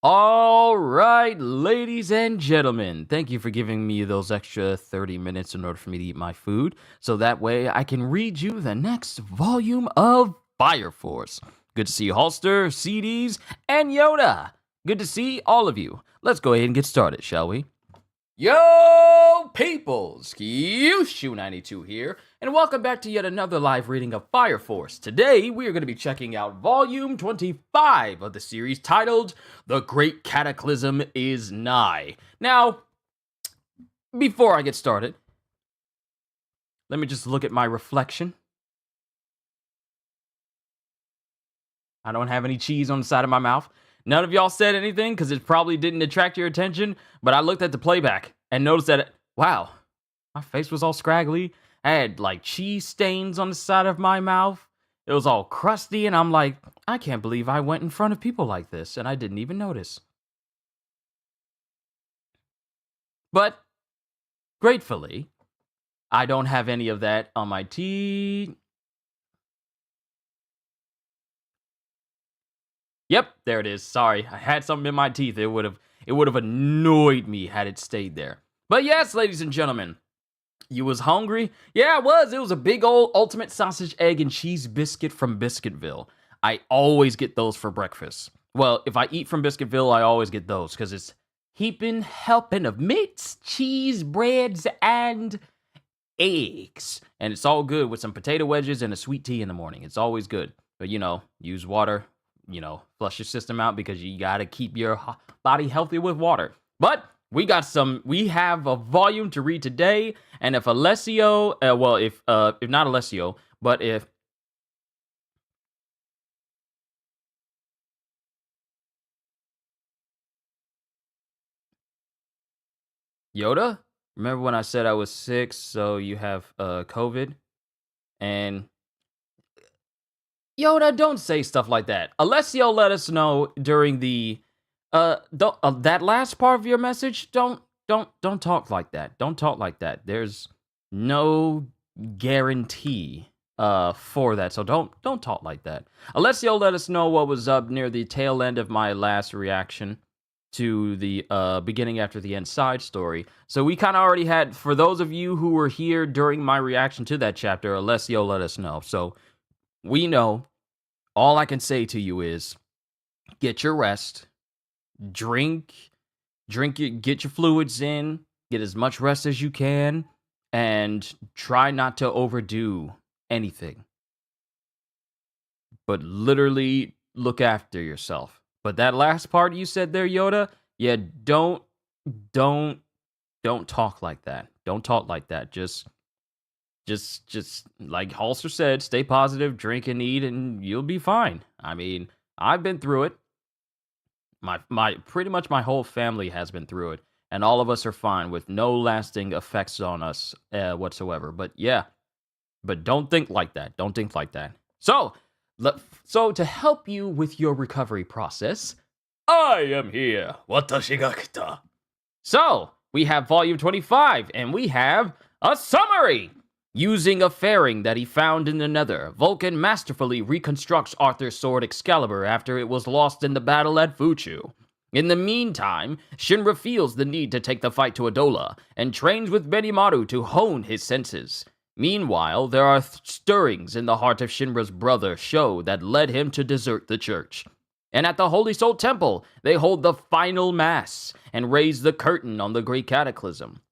All right, ladies and gentlemen, thank you for giving me those extra 30 minutes in order for me to eat my food, so that way I can read you the next volume of Fire Force. Good to see Holster, CDs, and Yoda. Good to see all of you. Let's go ahead and get started, shall we? Yo, peoples! Kyushu92 here, and welcome back to yet another live reading of Fire Force. Today, we are going to be checking out Volume 25 of the series titled The Great Cataclysm is Nigh. Now, before I get started, let me just look at my reflection. I don't have any cheese on the side of my mouth. None of y'all said anything because it probably didn't attract your attention, but I looked at the playback and noticed that, wow, my face was all scraggly. I had like cheese stains on the side of my mouth. It was all crusty, and I'm like, I can't believe I went in front of people like this, and I didn't even notice. But, gratefully, I don't have any of that on my teeth. Yep, there it is. Sorry, I had something in my teeth. It would have annoyed me had it stayed there. But yes, ladies and gentlemen, you was hungry? Yeah, I was. It was a big old ultimate sausage, egg, and cheese biscuit from Biscuitville. I always get those for breakfast. Well, if I eat from Biscuitville, I always get those because it's heaping helping of meats, cheese, breads, and eggs. And it's all good with some potato wedges and a sweet tea in the morning. It's always good. But, use water, flush your system out because you got to keep your body healthy with water. But we have a volume to read today. And if Alessio, if not Alessio, but if Yoda, remember when I said I was sick, so you have COVID? And Yoda, don't say stuff like that. Alessio let us know during the that last part of your message. Don't talk like that. Don't talk like that. There's no guarantee for that. So don't talk like that. Alessio let us know what was up near the tail end of my last reaction to the beginning after the end side story. So we kind of already had, for those of you who were here during my reaction to that chapter, Alessio let us know. So we know. All I can say to you is get your rest, drink get your fluids in, get as much rest as you can, and try not to overdo anything. But literally look after yourself. But that last part you said there, Yoda, yeah, don't talk like that. Don't talk like that. Just like Holster said, stay positive, drink and eat, and you'll be fine. I mean, I've been through it. My pretty much my whole family has been through it, and all of us are fine with no lasting effects on us whatsoever. But yeah, but don't think like that. Don't think like that. So to help you with your recovery process, I am here. Watashi ga kita. So we have volume 25, and we have a summary. Using a fairing that he found in the Nether, Vulcan masterfully reconstructs Arthur's sword Excalibur after it was lost in the battle at Fuchu. In the meantime, Shinra feels the need to take the fight to Adola, and trains with Benimaru to hone his senses. Meanwhile, there are stirrings in the heart of Shinra's brother Sho that led him to desert the church. And at the Holy Soul Temple, they hold the final mass, and raise the curtain on the Great Cataclysm.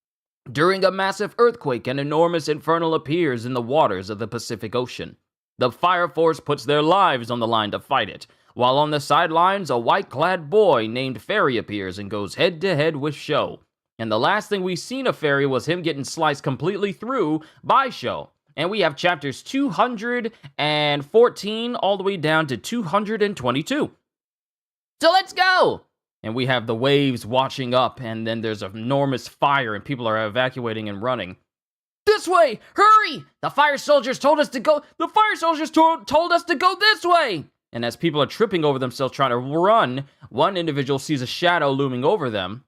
During a massive earthquake, an enormous infernal appears in the waters of the Pacific Ocean. The Fire Force puts their lives on the line to fight it, while on the sidelines, a white-clad boy named Fairy appears and goes head-to-head with Sho. And the last thing we seen of Fairy was him getting sliced completely through by Sho. And we have chapters 214 all the way down to 222. So let's go! And we have the waves washing up, and then there's an enormous fire, and people are evacuating and running. This way! Hurry! The fire soldiers told us to go. The fire soldiers told us to go this way! And as people are tripping over themselves trying to run, one individual sees a shadow looming over them.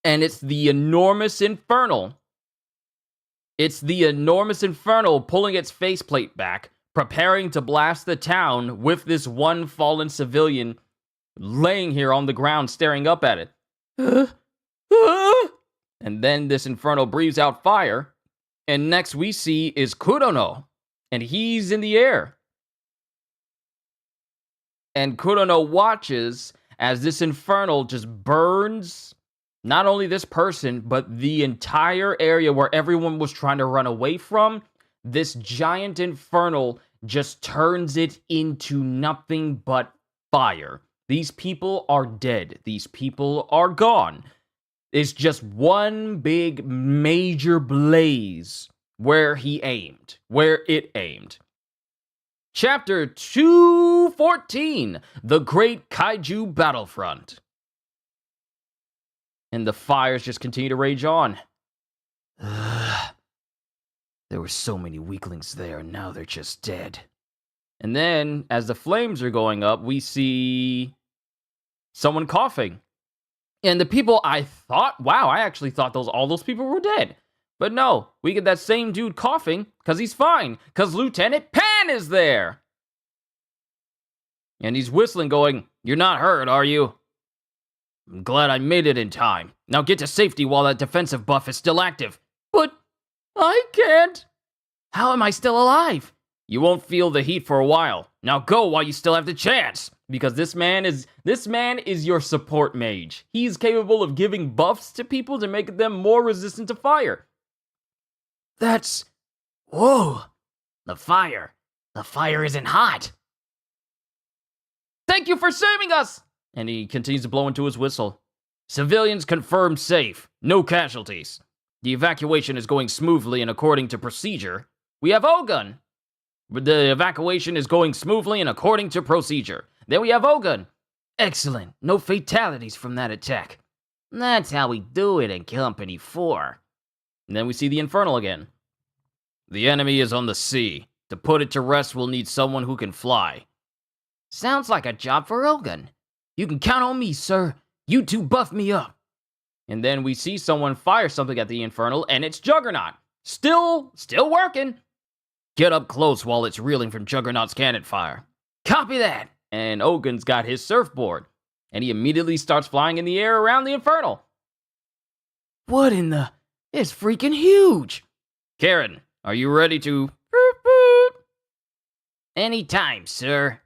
And it's the enormous Infernal. It's the enormous Infernal pulling its faceplate back, preparing to blast the town with this one fallen civilian laying here on the ground staring up at it. And then this Inferno breathes out fire, and next we see is Kurono, and he's in the air. And Kurono watches as this Infernal just burns not only this person, but the entire area where everyone was trying to run away from. This giant Infernal just turns it into nothing but fire. These people are dead. These people are gone. It's just one big major blaze where it aimed. Chapter 214, The Great Kaiju Battlefront. And the fires just continue to rage on. There were so many weaklings there, and now they're just dead. And then, as the flames are going up, we see someone coughing. And the people I actually thought all those people were dead. But no, we get that same dude coughing, because he's fine, because Lieutenant Pan is there. And he's whistling going, "You're not hurt, are you? I'm glad I made it in time. Now get to safety while that defensive buff is still active." "But I can't." "How am I still alive?" "You won't feel the heat for a while. Now go while you still have the chance." Because this man is your support mage. He's capable of giving buffs to people to make them more resistant to fire. Whoa. The fire isn't hot. "Thank you for saving us." And he continues to blow into his whistle. "Civilians confirmed safe. No casualties. The evacuation is going smoothly and according to procedure. We have Ogun. The evacuation is going smoothly and according to procedure. Then we have Ogun. Excellent. No fatalities from that attack. That's how we do it in Company 4. And then we see the Infernal again. The enemy is on the sea. To put it to rest, we'll need someone who can fly. Sounds like a job for Ogun. You can count on me, sir. You two buff me up. And then we see someone fire something at the Infernal, and it's Juggernaut. Still working. Get up close while it's reeling from Juggernaut's cannon fire. Copy that. And Ogun's got his surfboard, and he immediately starts flying in the air around the Infernal. What in the... It's freaking huge. Karen, are you ready to... Anytime, sir.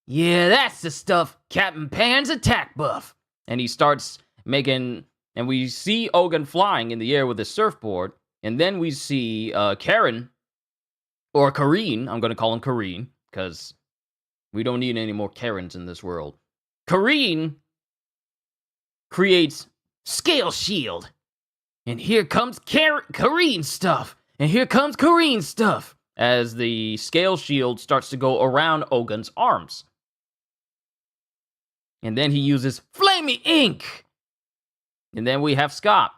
Yeah, that's the stuff. Captain Pan's attack buff. And he starts making... And we see Ogun flying in the air with his surfboard, and then we see Karen, or Kareen, I'm going to call him Kareen, because... we don't need any more Karens in this world. Kareen creates Scale Shield. And here comes Kareen's stuff. And here comes Kareen's stuff. As the Scale Shield starts to go around Ogun's arms. And then he uses Flamey Ink. And then we have Scott.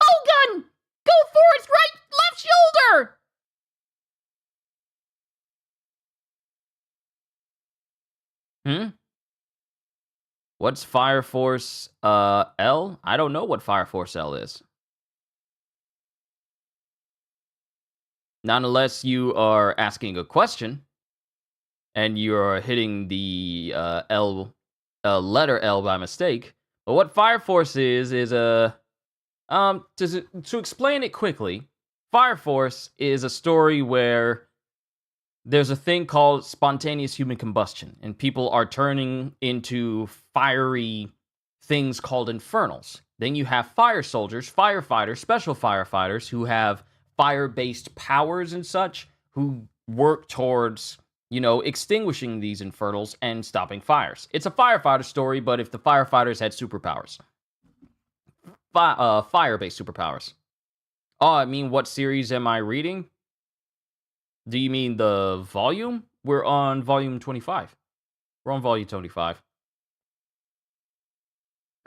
Ogun! Go for its left shoulder! What's Fire Force L? I don't know what Fire Force L is. Not unless you are asking a question and you're hitting the letter L by mistake. But what Fire Force is to explain it quickly, Fire Force is a story where there's a thing called spontaneous human combustion, and people are turning into fiery things called infernals. Then you have fire soldiers, firefighters, special firefighters who have fire-based powers and such, who work towards, extinguishing these infernals and stopping fires. It's a firefighter story, but if the firefighters had superpowers. Fire-based superpowers. Oh, I mean, what series am I reading? Do you mean the volume? We're on volume 25. We're on volume 25.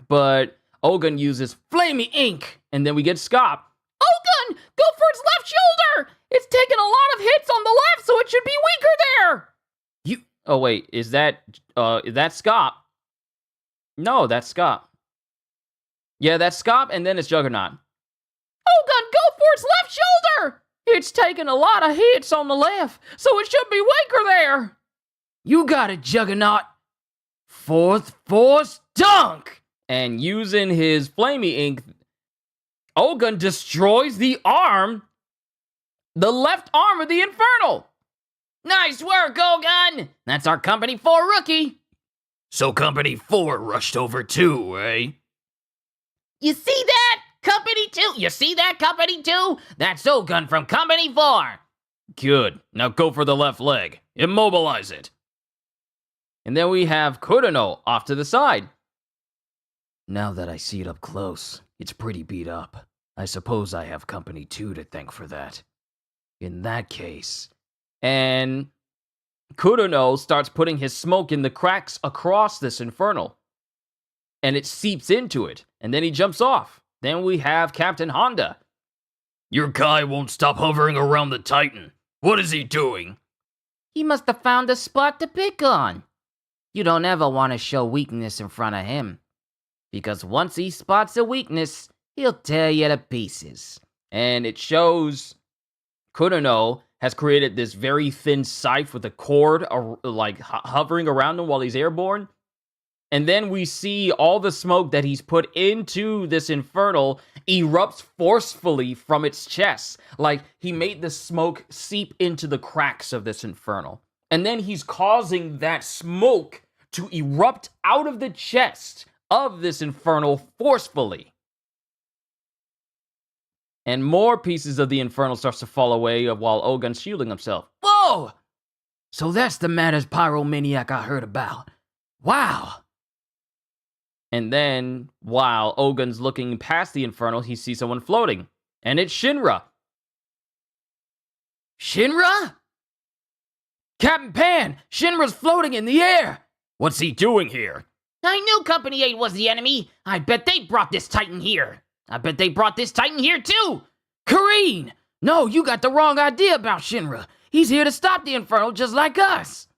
But Ogun uses Flamey Ink, and then we get Scott. Ogun, go for its left shoulder! It's taken a lot of hits on the left, so it should be weaker there! Oh wait, is that Scott? No, that's Scott. Yeah, that's Scott, and then it's Juggernaut. Ogun, go for its left shoulder! It's taken a lot of hits on the left, so it should be weaker there. You got it, Juggernaut. Fourth force dunk! And using his flamey ink, Ogun destroys the left arm of the Infernal. Nice work, Ogun! That's our Company 4 rookie. So Company 4 rushed over too, eh? You see that? Company 2? You see that, Company 2? That's Ogun from Company 4. Good. Now go for the left leg. Immobilize it. And then we have Kurono off to the side. Now that I see it up close, it's pretty beat up. I suppose I have Company 2 to thank for that. In that case... And Kurono starts putting his smoke in the cracks across this Infernal. And it seeps into it. And then he jumps off. Then we have Captain Honda. Your guy won't stop hovering around the Titan. What is he doing? He must have found a spot to pick on. You don't ever want to show weakness in front of him. Because once he spots a weakness, he'll tear you to pieces. And it shows Kurono has created this very thin scythe with a cord hovering around him while he's airborne. And then we see all the smoke that he's put into this Infernal erupts forcefully from its chest. Like, he made the smoke seep into the cracks of this Infernal. And then he's causing that smoke to erupt out of the chest of this Infernal forcefully. And more pieces of the Infernal starts to fall away while Ogun's shielding himself. Whoa! So that's the Matters pyromaniac I heard about. Wow! And then, while Ogun's looking past the Infernal, he sees someone floating. And it's Shinra. Shinra? Captain Pan! Shinra's floating in the air! What's he doing here? I knew Company 8 was the enemy. I bet they brought this Titan here. I bet they brought this Titan here too. Kareen! No, you got the wrong idea about Shinra. He's here to stop the Infernal just like us.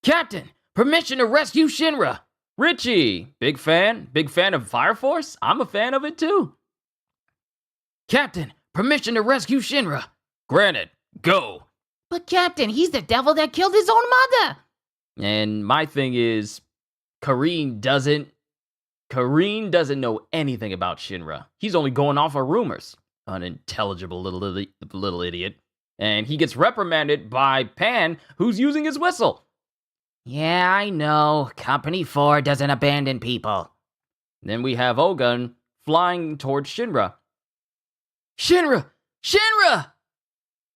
Captain, permission to rescue Shinra. Richie, big fan of Fire Force? I'm a fan of it too. Captain, permission to rescue Shinra. Granted, go. But Captain, he's the devil that killed his own mother. And my thing is, Kareen doesn't know anything about Shinra. He's only going off of rumors. Unintelligible little idiot. And he gets reprimanded by Pan, who's using his whistle. Yeah, I know. Company 4 doesn't abandon people. Then we have Ogun flying towards Shinra. Shinra! Shinra!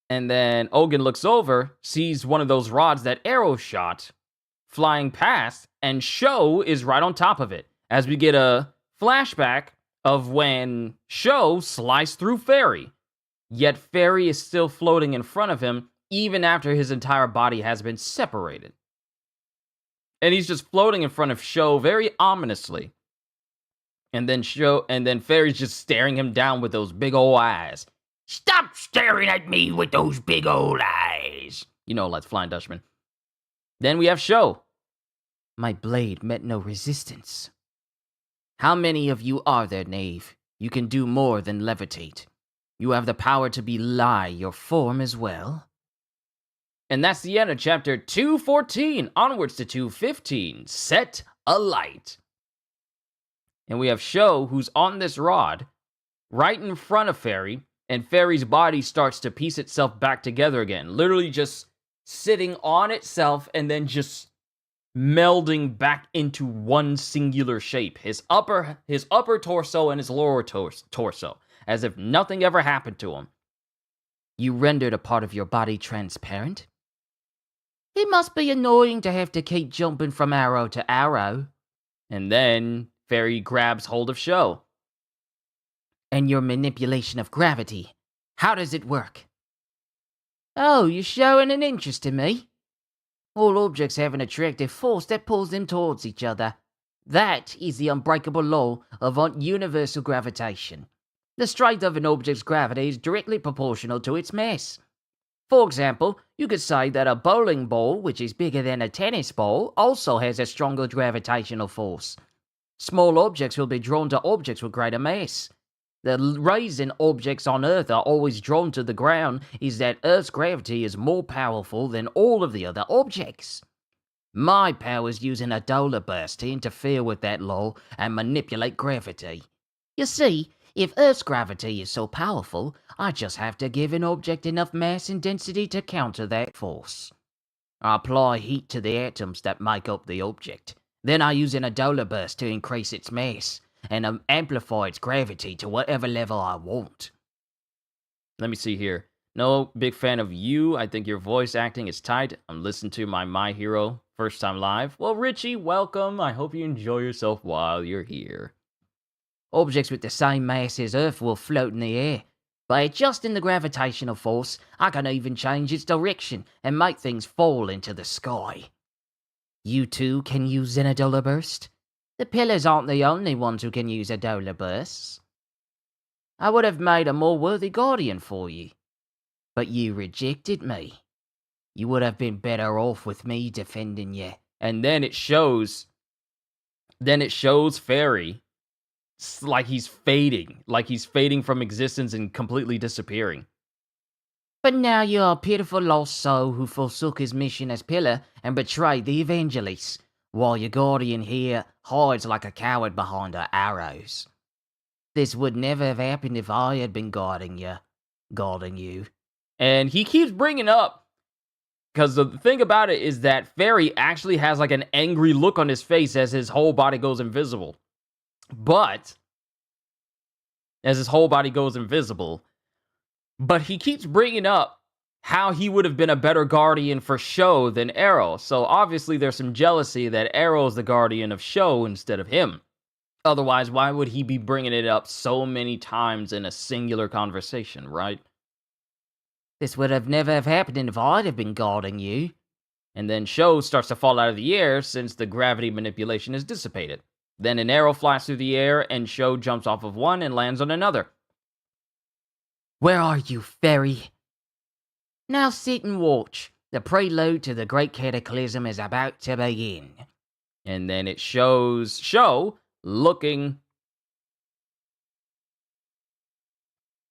And then Ogun looks over, sees one of those rods that Arrow shot, flying past, and Sho is right on top of it. As we get a flashback of when Sho sliced through Fairy. Yet Fairy is still floating in front of him, even after his entire body has been separated. And he's just floating in front of Sho very ominously. And then Fairy's just staring him down with those big old eyes. Stop staring at me with those big old eyes. You know, like Flying Dutchman. Then we have Sho. My blade met no resistance. How many of you are there, knave? You can do more than levitate. You have the power to belie your form as well. And that's the end of chapter 214, onwards to 215, Set Alight. And we have Sho, who's on this rod, right in front of Fairy, and Fairy's body starts to piece itself back together again, literally just sitting on itself and then just melding back into one singular shape. His upper torso and his lower torso, as if nothing ever happened to him. You rendered a part of your body transparent? It must be annoying to have to keep jumping from arrow to arrow. And then Fairy grabs hold of Sho. And your manipulation of gravity, how does it work? Oh, you're showing an interest in me? All objects have an attractive force that pulls them towards each other. That is the unbreakable law of universal gravitation. The strength of an object's gravity is directly proportional to its mass. For example, you could say that a bowling ball, which is bigger than a tennis ball, also has a stronger gravitational force. Small objects will be drawn to objects with greater mass. The reason objects on Earth are always drawn to the ground is that Earth's gravity is more powerful than all of the other objects. My power's using a dollar burst to interfere with that law and manipulate gravity. You see, if Earth's gravity is so powerful, I just have to give an object enough mass and density to counter that force. I apply heat to the atoms that make up the object. Then I use an dollar burst to increase its mass and amplify its gravity to whatever level I want. Let me see here. No big fan of you. I think your voice acting is tight. I'm listening to My Hero first time live. Well, Richie, welcome. I hope you enjoy yourself while you're here. Objects with the same mass as Earth will float in the air. By adjusting the gravitational force, I can even change its direction and make things fall into the sky. You too can use Xenodola Burst? The pillars aren't the only ones who can use Adola Bursts. I would have made a more worthy guardian for you, but you rejected me. You would have been better off with me defending you. And then it shows Fairy like he's fading from existence and completely disappearing. But now you're a pitiful lost soul who forsook his mission as pillar and betrayed the evangelists, while your guardian here hides like a coward behind her arrows. This would never have happened if I had been guarding you. And he keeps bringing up, because the thing about it is that Fairy actually has like an angry look on his face as his whole body goes invisible. But he keeps bringing up how he would have been a better guardian for Sho than Arrow. So obviously there's some jealousy that Arrow's the guardian of Sho instead of him. Otherwise, why would he be bringing it up so many times in a singular conversation, right? This would have never have happened if I'd have been guarding you. And then Sho starts to fall out of the air since the gravity manipulation is dissipated. Then an arrow flies through the air and Sho jumps off of one and lands on another. Where are you, Fairy? Now sit and watch. The prelude to the great cataclysm is about to begin. And then it shows Sho looking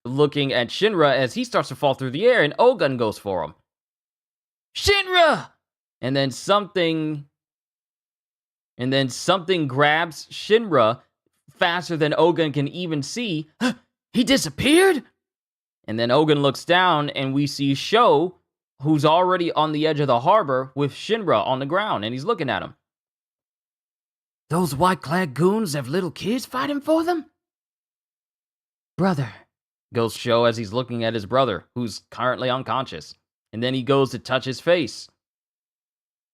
at Shinra as he starts to fall through the air, and Ogun goes for him. Shinra! And then something grabs Shinra faster than Ogun can even see. He disappeared? And then Ogun looks down, and we see Sho, who's already on the edge of the harbor, with Shinra on the ground, and he's looking at him. Those white-clad goons have little kids fighting for them? Brother, goes Sho as he's looking at his brother, who's currently unconscious. And then he goes to touch his face.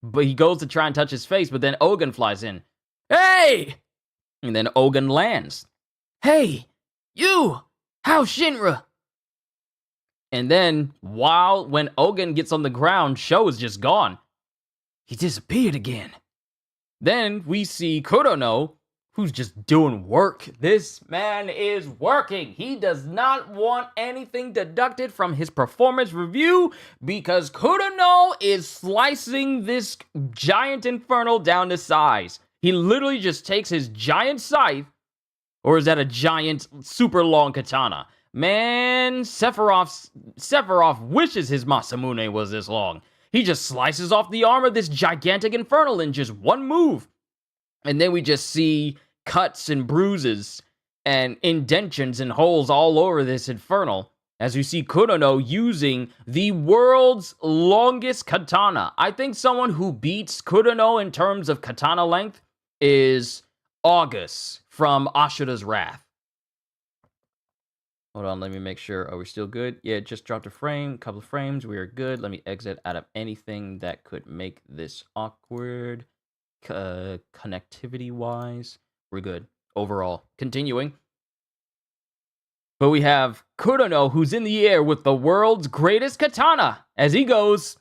But he goes to try and touch his face, but then Ogun flies in. Hey! And then Ogun lands. Hey! You! How's Shinra? And then, when Ogun gets on the ground, Sho is just gone. He disappeared again. Then we see Kurono, who's just doing work. This man is working. He does not want anything deducted from his performance review because Kurono is slicing this giant infernal down to size. He literally just takes his giant scythe, or is that a giant super long katana? Man, Sephiroth wishes his Masamune was this long. He just slices off the arm of this gigantic infernal in just one move. And then we just see cuts and bruises and indentions and holes all over this infernal as you see Kurono using the world's longest katana. I think someone who beats Kurono in terms of katana length is August from Ashura's Wrath. Hold on, let me make sure. Are we still good? Yeah, it just dropped a couple of frames. We are good. Let me exit out of anything that could make this awkward connectivity-wise. We're good. Overall. Continuing. But we have Kurono, who's in the air with the world's greatest katana, as he goes,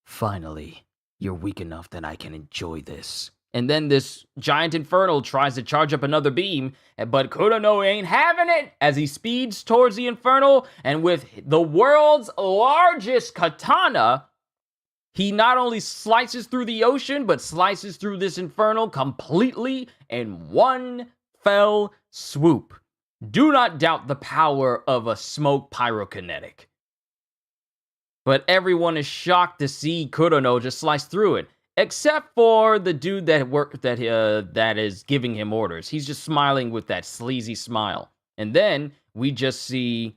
"Finally, you're weak enough that I can enjoy this." And then this giant infernal tries to charge up another beam, but Kurono ain't having it as he speeds towards the infernal, and with the world's largest katana, he not only slices through the ocean, but slices through this infernal completely in one fell swoop. Do not doubt the power of a smoke pyrokinetic. But everyone is shocked to see Kurono just slice through it. except for the dude that is giving him orders. He's just smiling with that sleazy smile. And then we just see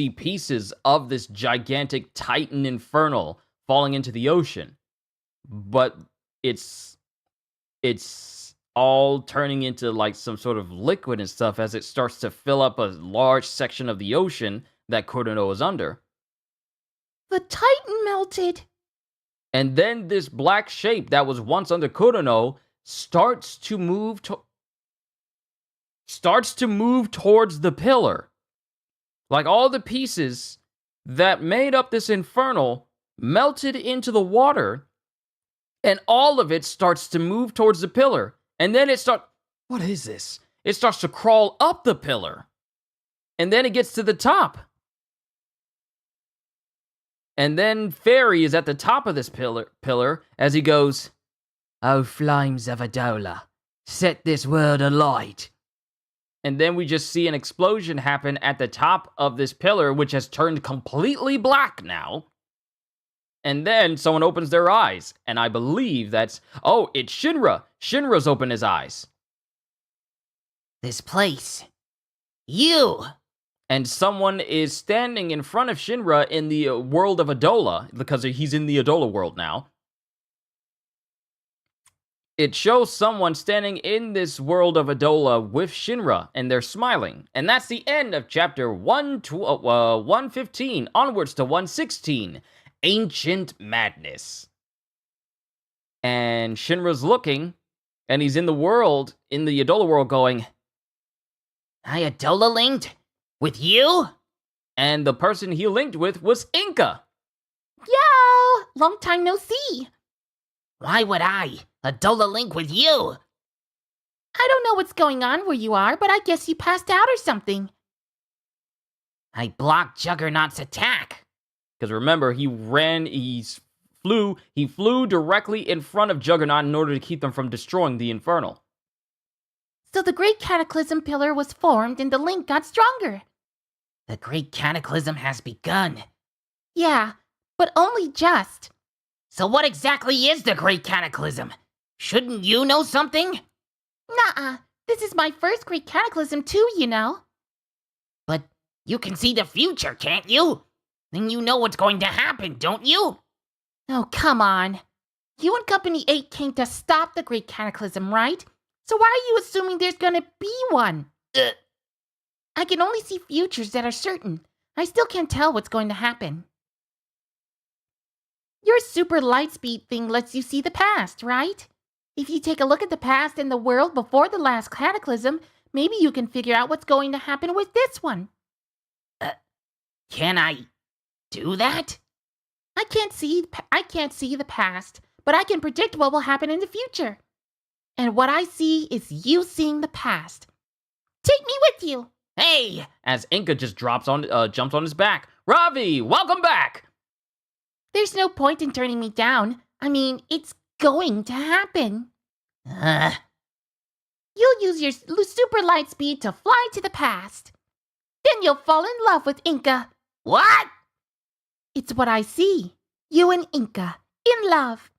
pieces of this gigantic Titan Infernal falling into the ocean. But it's all turning into like some sort of liquid and stuff as it starts to fill up a large section of the ocean that Kurono is under. The Titan melted. And then this black shape that was once under Kurono starts to move towards the pillar. Like all the pieces that made up this infernal melted into the water, and all of it starts to move towards the pillar. And then what is this? It starts to crawl up the pillar. And then it gets to the top. And then Fairy is at the top of this pillar as he goes, "O flames of Adola, set this world alight." And then we just see an explosion happen at the top of this pillar, which has turned completely black now. And then someone opens their eyes, and I believe it's Shinra. Shinra's opened his eyes. "This place. You." And someone is standing in front of Shinra in the world of Adola, because he's in the Adola world now. It shows someone standing in this world of Adola with Shinra, and they're smiling. And that's the end of chapter 115, onwards to 116, Ancient Madness. And Shinra's looking, and he's in the Adola world going, "I Adola linked? With you?" And the person he linked with was Inca. Yo! Long time no see. "Why would I Adola link with you?" I don't know what's going on where you are, but I guess you passed out or something. "I blocked Juggernaut's attack." Because remember, he flew directly in front of Juggernaut in order to keep them from destroying the Infernal. So the Great Cataclysm pillar was formed and the link got stronger. "The Great Cataclysm has begun." Yeah, but only just. "So what exactly is the Great Cataclysm? Shouldn't you know something?" Nuh-uh. This is my first Great Cataclysm too, you know. "But you can see the future, can't you? Then you know what's going to happen, don't you?" Oh, come on. You and Company 8 came to stop the Great Cataclysm, right? So why are you assuming there's gonna be one? I can only see futures that are certain. I still can't tell what's going to happen. Your super lightspeed thing lets you see the past, right? If you take a look at the past and the world before the last cataclysm, maybe you can figure out what's going to happen with this one. Can I do that? I can't see the past, but I can predict what will happen in the future. And what I see is you seeing the past. Take me with you. Hey! As Inca just jumps on his back. Ravi, welcome back! There's no point in turning me down. I mean, it's going to happen. You'll use your super light speed to fly to the past. Then you'll fall in love with Inca. What? It's what I see. You and Inca, in love.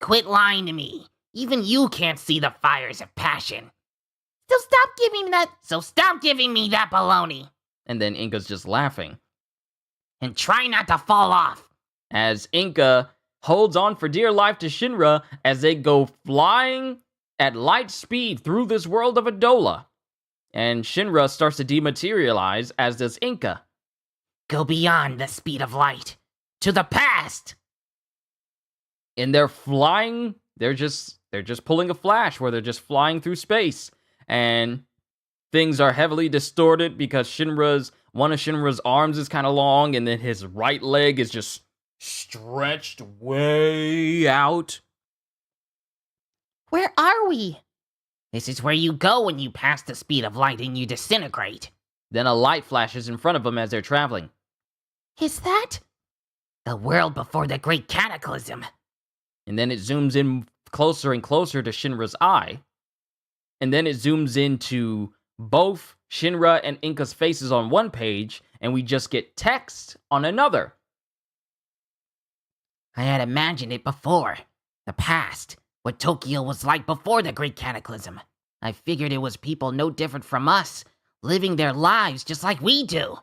Quit lying to me. Even you can't see the fires of passion. So stop giving me that baloney. And then Inca's just laughing. And try not to fall off. As Inca holds on for dear life to Shinra as they go flying at light speed through this world of Adola. And Shinra starts to dematerialize, as does Inca. Go beyond the speed of light. To the past! And they're flying, they're just pulling a Flash where they're just flying through space. And things are heavily distorted because one of Shinra's arms is kind of long, and then his right leg is just stretched way out. Where are we? This is where you go when you pass the speed of light and you disintegrate. Then a light flashes in front of them as they're traveling. Is that? The world before the Great Cataclysm. And then it zooms in closer and closer to Shinra's eye. And then it zooms into both Shinra and Inca's faces on one page, and we just get text on another. I had imagined it before. The past. What Tokyo was like before the Great Cataclysm. I figured it was people no different from us, living their lives just like we do.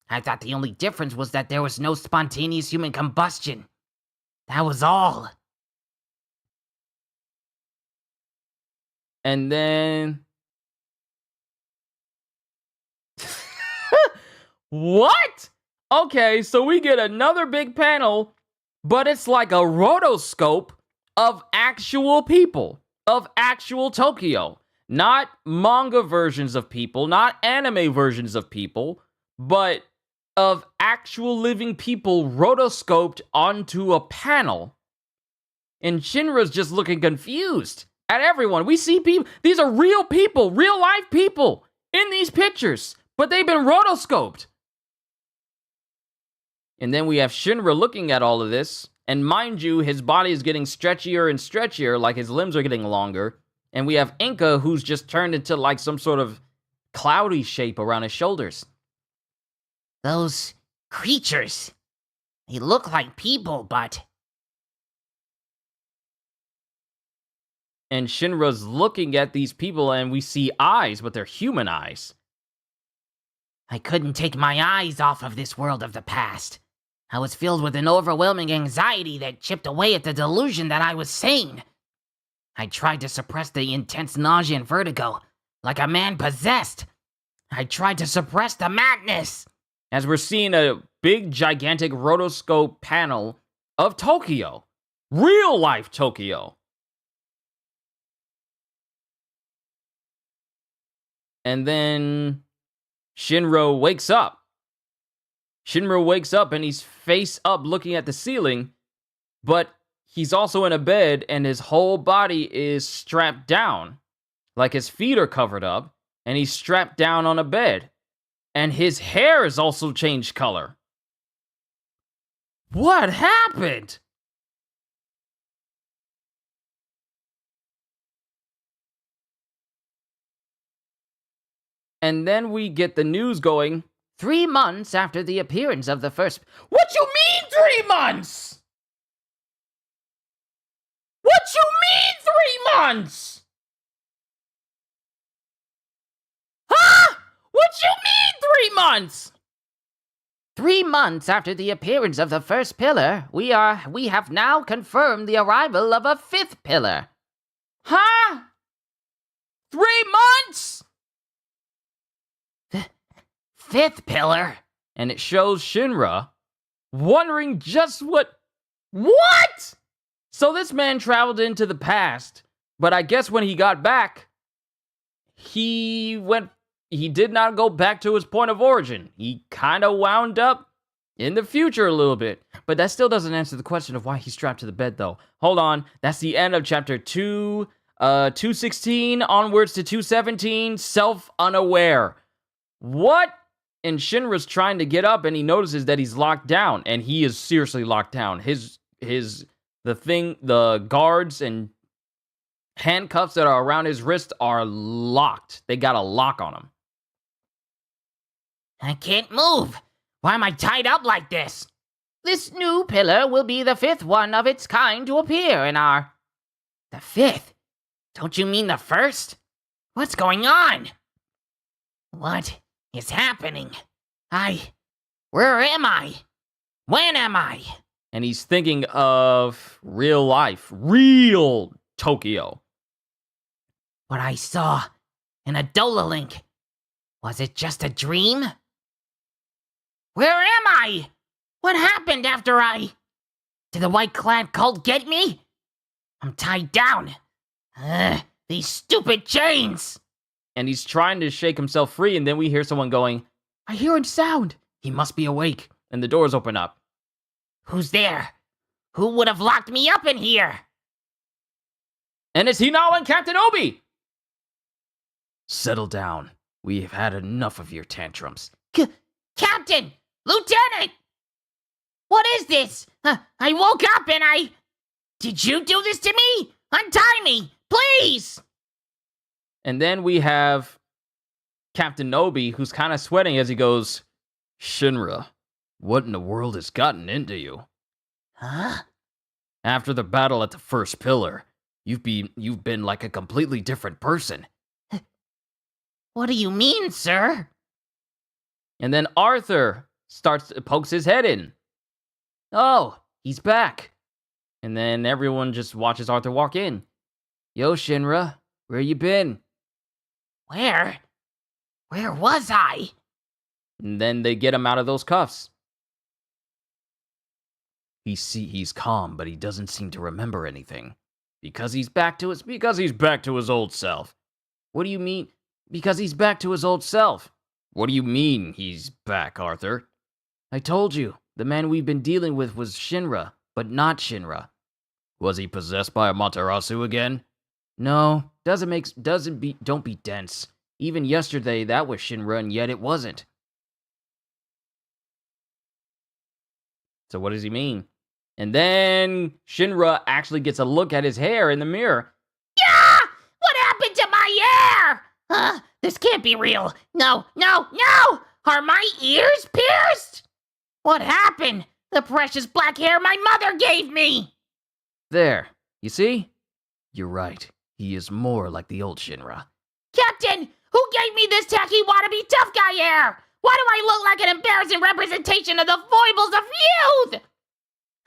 I thought the only difference was that there was no spontaneous human combustion. That was all. And then... What? Okay, so we get another big panel, but it's like a rotoscope of actual people, of actual Tokyo. Not manga versions of people, not anime versions of people, but of actual living people rotoscoped onto a panel. And Shinra's just looking confused at everyone. We see people, these are real people, real life people in these pictures, but they've been rotoscoped. And then we have Shinra looking at all of this, and mind you, his body is getting stretchier and stretchier, like his limbs are getting longer. And we have Inca, who's just turned into like some sort of cloudy shape around his shoulders. Those creatures. They look like people, but... And Shinra's looking at these people, and we see eyes, but they're human eyes. I couldn't take my eyes off of this world of the past. I was filled with an overwhelming anxiety that chipped away at the delusion that I was sane. I tried to suppress the intense nausea and vertigo, like a man possessed. I tried to suppress the madness. As we're seeing a big, gigantic rotoscope panel of Tokyo. Real life Tokyo. And then Shinra wakes up. Shinra wakes up and he's face up looking at the ceiling, but he's also in a bed and his whole body is strapped down. Like his feet are covered up and he's strapped down on a bed. And his hair has also changed color. What happened? And then we get the news going. 3 months after the appearance of the first... What you mean 3 months? What you mean 3 months? Huh? What you mean 3 months? 3 months after the appearance of the first pillar, we have now confirmed the arrival of a 5th pillar. Huh? 3 months? 5th pillar? And it shows Shinra wondering just what? So this man traveled into the past, but I guess when he got back, he did not go back to his point of origin. He kind of wound up in the future a little bit. But that still doesn't answer the question of why he's strapped to the bed, though. Hold on. That's the end of chapter 216 onwards to 217, self-unaware. What? And Shinra's trying to get up and he notices that he's locked down, and he is seriously locked down. The guards and handcuffs that are around his wrist are locked. They got a lock on him. I can't move. Why am I tied up like this? This new pillar will be the 5th one of its kind to appear in our... The 5th? Don't you mean the 1st? What's going on? What is happening? Where am I? When am I? And he's thinking of real life, real Tokyo. What I saw in a Dola Link, was it just a dream? Where am I? What happened after Did the white-clad cult get me? I'm tied down. These stupid chains! And he's trying to shake himself free, and then we hear someone going, I hear a sound. He must be awake. And the doors open up. Who's there? Who would have locked me up in here? And it's Hinao and Captain Obi! Settle down. We've had enough of your tantrums. Captain! Lieutenant! What is this? I woke up and Did you do this to me? Untie me, please! And then we have Captain Obi, who's kind of sweating as he goes, Shinra, what in the world has gotten into you? Huh? After the battle at the first pillar, you've been like a completely different person. What do you mean, sir? And then Arthur pokes his head in. Oh, he's back. And then everyone just watches Arthur walk in. Yo, Shinra, where you been? Where? Where was I? And then they get him out of those cuffs. He's calm, but he doesn't seem to remember anything. Because he's back to his old self. What do you mean? Because he's back to his old self. What do you mean he's back, Arthur? I told you, the man we've been dealing with was Shinra, but not Shinra. Was he possessed by Amaterasu again? No, don't be dense. Even yesterday, that was Shinra, and yet it wasn't. So what does he mean? And then Shinra actually gets a look at his hair in the mirror. Yeah! What happened to my hair? This can't be real. No! Are my ears pierced? What happened? The precious black hair my mother gave me! There, you see? You're right. He is more like the old Shinra. Captain, who gave me this tacky wannabe tough guy hair? Why do I look like an embarrassing representation of the foibles of youth?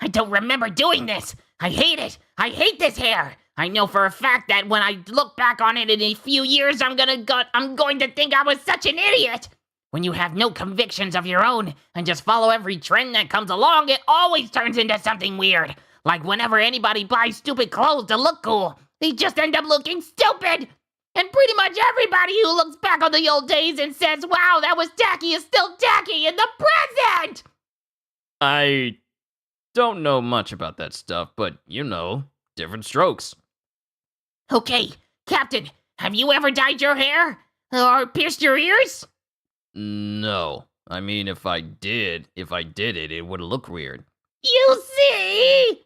I don't remember doing this. I hate it. I hate this hair. I know for a fact that when I look back on it in a few years, I'm going to think I was such an idiot. When you have no convictions of your own and just follow every trend that comes along, it always turns into something weird. Like whenever anybody buys stupid clothes to look cool, they just end up looking stupid. And pretty much everybody who looks back on the old days and says, wow, that was tacky is still tacky in the present. I don't know much about that stuff, but different strokes. Okay, Captain, have you ever dyed your hair? Or pierced your ears? No. I mean, if I did it, it would look weird. You see?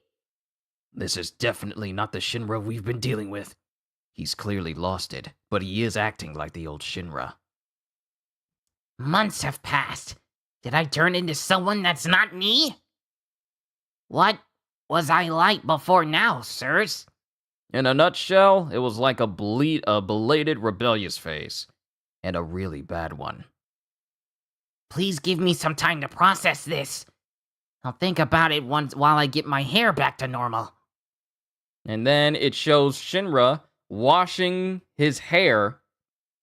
This is definitely not the Shinra we've been dealing with. He's clearly lost it, but he is acting like the old Shinra. Months have passed. Did I turn into someone that's not me? What was I like before now, sirs? In a nutshell, it was like a belated rebellious phase. And a really bad one. Please give me some time to process this. I'll think about it while I get my hair back to normal. And then it shows Shinra washing his hair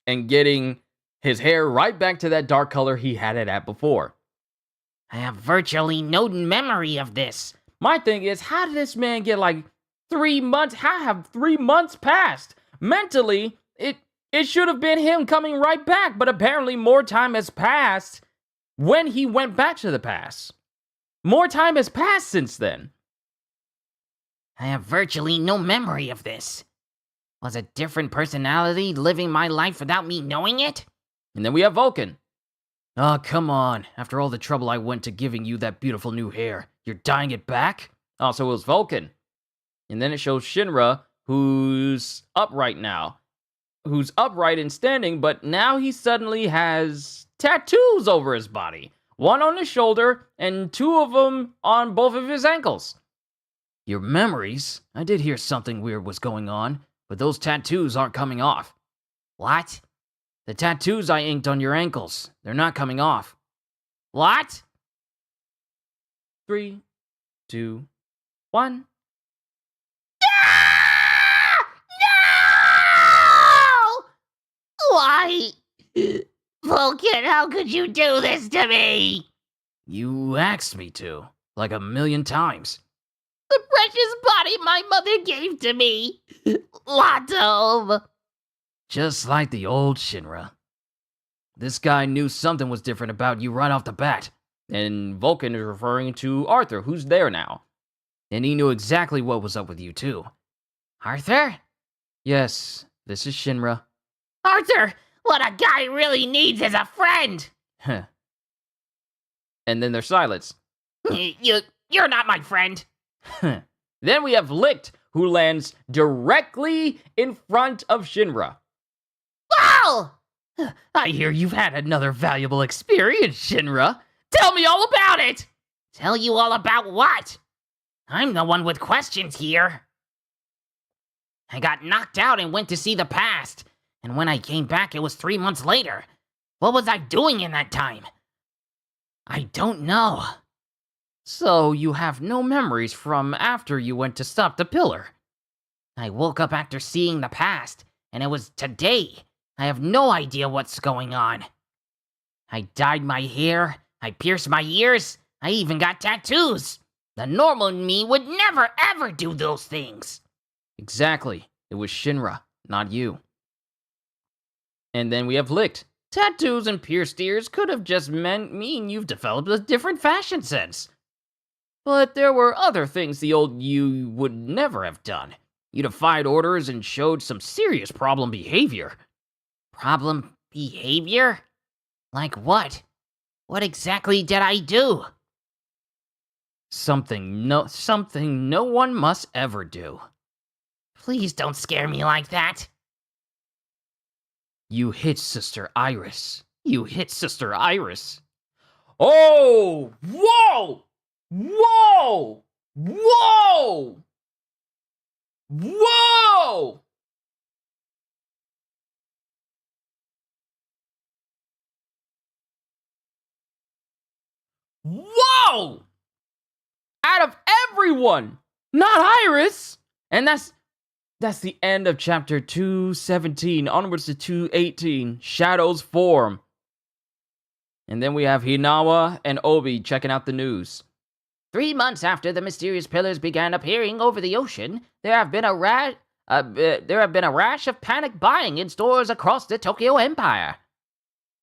and getting his hair right back to that dark color he had it at before. I have virtually no memory of this. My thing is, how did this man get like 3 months? How have 3 months passed? Mentally, it should have been him coming right back, but apparently more time has passed when he went back to the past. More time has passed since then. I have virtually no memory of this. Was a different personality living my life without me knowing it? And then we have Vulcan. Oh, come on. After all the trouble I went to giving you that beautiful new hair, you're dyeing it back? Oh, so it was Vulcan. And then it shows Shinra, who's upright now. Who's upright and standing, but now he suddenly has tattoos over his body. One on his shoulder, and 2 of them on both of his ankles. Your memories? I did hear something weird was going on, but those tattoos aren't coming off. What? The tattoos I inked on your ankles. They're not coming off. What? 3, 2, 1. No! Why? Vulcan, how could you do this to me? You asked me to, like 1,000,000 times. The precious body my mother gave to me. Lot of. Just like the old Shinra. This guy knew something was different about you right off the bat. And Vulcan is referring to Arthur, who's there now. And he knew exactly what was up with you, too. Arthur? Yes, this is Shinra. Arthur, what a guy really needs is a friend. And then there's silence. You're not my friend. Then we have Licht, who lands directly in front of Shinra. Well! I hear you've had another valuable experience, Shinra. Tell me all about it! Tell you all about what? I'm the one with questions here. I got knocked out and went to see the past, and when I came back, it was 3 months later. What was I doing in that time? I don't know. So you have no memories from after you went to stop the pillar? I woke up after seeing the past, and it was today. I have no idea what's going on. I dyed my hair, I pierced my ears, I even got tattoos. The normal me would never ever do those things. Exactly. It was Shinra, not you. And then we have Licht. Tattoos and pierced ears could have just mean you've developed a different fashion sense. But there were other things the old you would never have done. You defied orders and showed some serious problem behavior. Problem behavior? Like what? What exactly did I do? Something no one must ever do. Please don't scare me like that. You hit Sister Iris. You hit Sister Iris. Oh! Whoa! Whoa! Whoa! Whoa! Whoa! Out of everyone, not Iris. And that's the end of chapter 217, onwards to 218, Shadows Form. And then we have Hinawa and Obi checking out the news. 3 months after the mysterious pillars began appearing over the ocean, there have been a rash of panic buying in stores across the Tokyo Empire.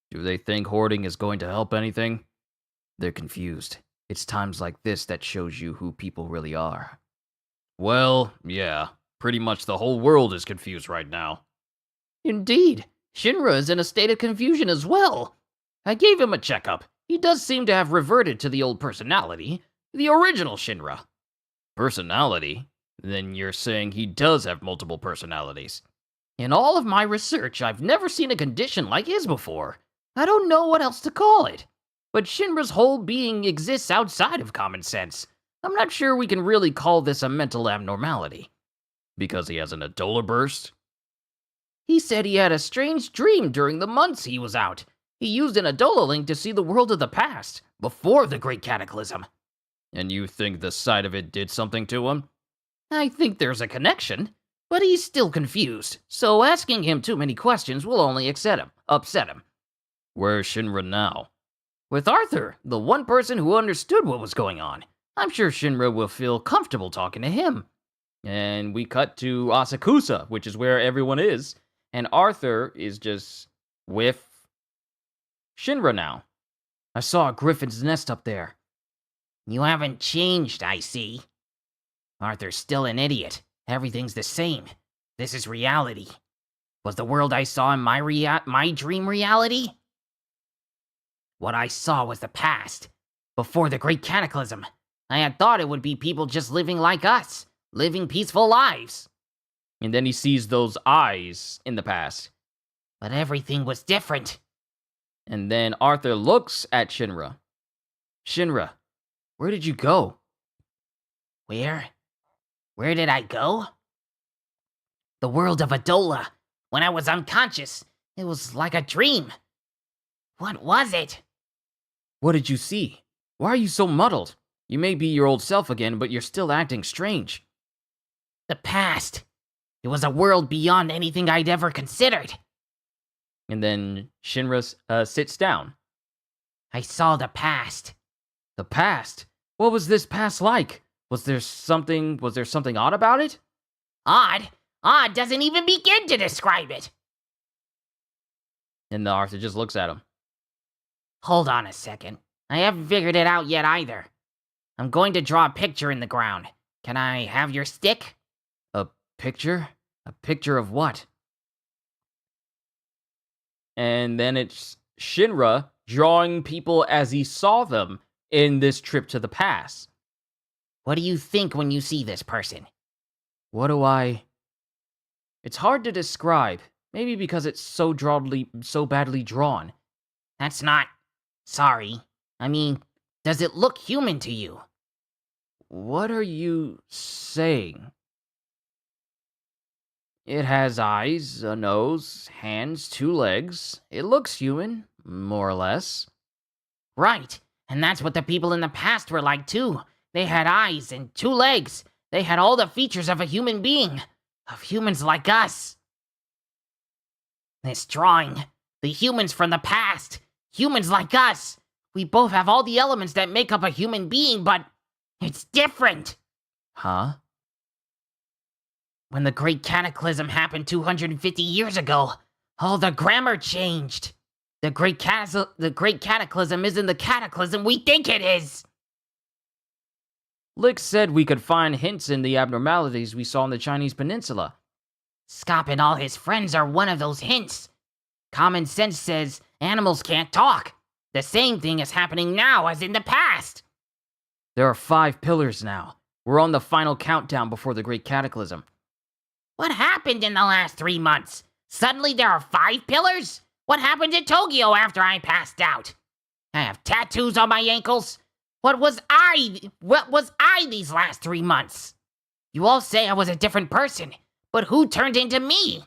Do they think hoarding is going to help anything? They're confused. It's times like this that shows you who people really are. Well, yeah. Pretty much the whole world is confused right now. Indeed. Shinra is in a state of confusion as well. I gave him a checkup. He does seem to have reverted to the old personality. The original Shinra. Personality? Then you're saying he does have multiple personalities. In all of my research, I've never seen a condition like his before. I don't know what else to call it. But Shinra's whole being exists outside of common sense. I'm not sure we can really call this a mental abnormality. Because he has an Adola burst? He said he had a strange dream during the months he was out. He used an Adola link to see the world of the past, before the Great Cataclysm. And you think the sight of it did something to him? I think there's a connection, but he's still confused, so asking him too many questions will only upset him. Where's Shinra now? With Arthur, the one person who understood what was going on. I'm sure Shinra will feel comfortable talking to him. And we cut to Asakusa, which is where everyone is, and Arthur is just with Shinra now. I saw a griffin's nest up there. You haven't changed, I see. Arthur's still an idiot. Everything's the same. This is reality. Was the world I saw in my dream reality? What I saw was the past, before the Great Cataclysm. I had thought it would be people just living like us, living peaceful lives. And then he sees those eyes in the past. But everything was different. And then Arthur looks at Shinra. Shinra, where did you go? Where? Where did I go? The world of Adola. When I was unconscious, it was like a dream. What was it? What did you see? Why are you so muddled? You may be your old self again, but you're still acting strange. The past. It was a world beyond anything I'd ever considered. And then Shinra sits down. I saw the past. The past? What was this past like? Was there something odd about it? Odd? Odd doesn't even begin to describe it. And Arthur just looks at him. Hold on a second. I haven't figured it out yet either. I'm going to draw a picture in the ground. Can I have your stick? A picture? A picture of what? And then it's Shinra drawing people as he saw them in this trip to the past. What do you think when you see this person? It's hard to describe. Maybe because it's so badly drawn. That's not... Sorry. I mean, does it look human to you? What are you saying? It has eyes, a nose, hands, 2 legs. It looks human, more or less. Right, and that's what the people in the past were like too. They had eyes and 2 legs. They had all the features of a human being, of humans like us. This drawing, the humans from the past, humans like us. We both have all the elements that make up a human being, but it's different. Huh? When the Great Cataclysm happened 250 years ago, all the grammar changed. The Great Cataclysm isn't the cataclysm we think it is. Lick said we could find hints in the abnormalities we saw in the Chinese peninsula. Scop and all his friends are one of those hints. Common sense says animals can't talk. The same thing is happening now as in the past. There are 5 pillars now. We're on the final countdown before the Great Cataclysm. What happened in the last 3 months? Suddenly there are 5 pillars? What happened in Tokyo after I passed out? I have tattoos on my ankles. What was I these last 3 months? You all say I was a different person, but who turned into me?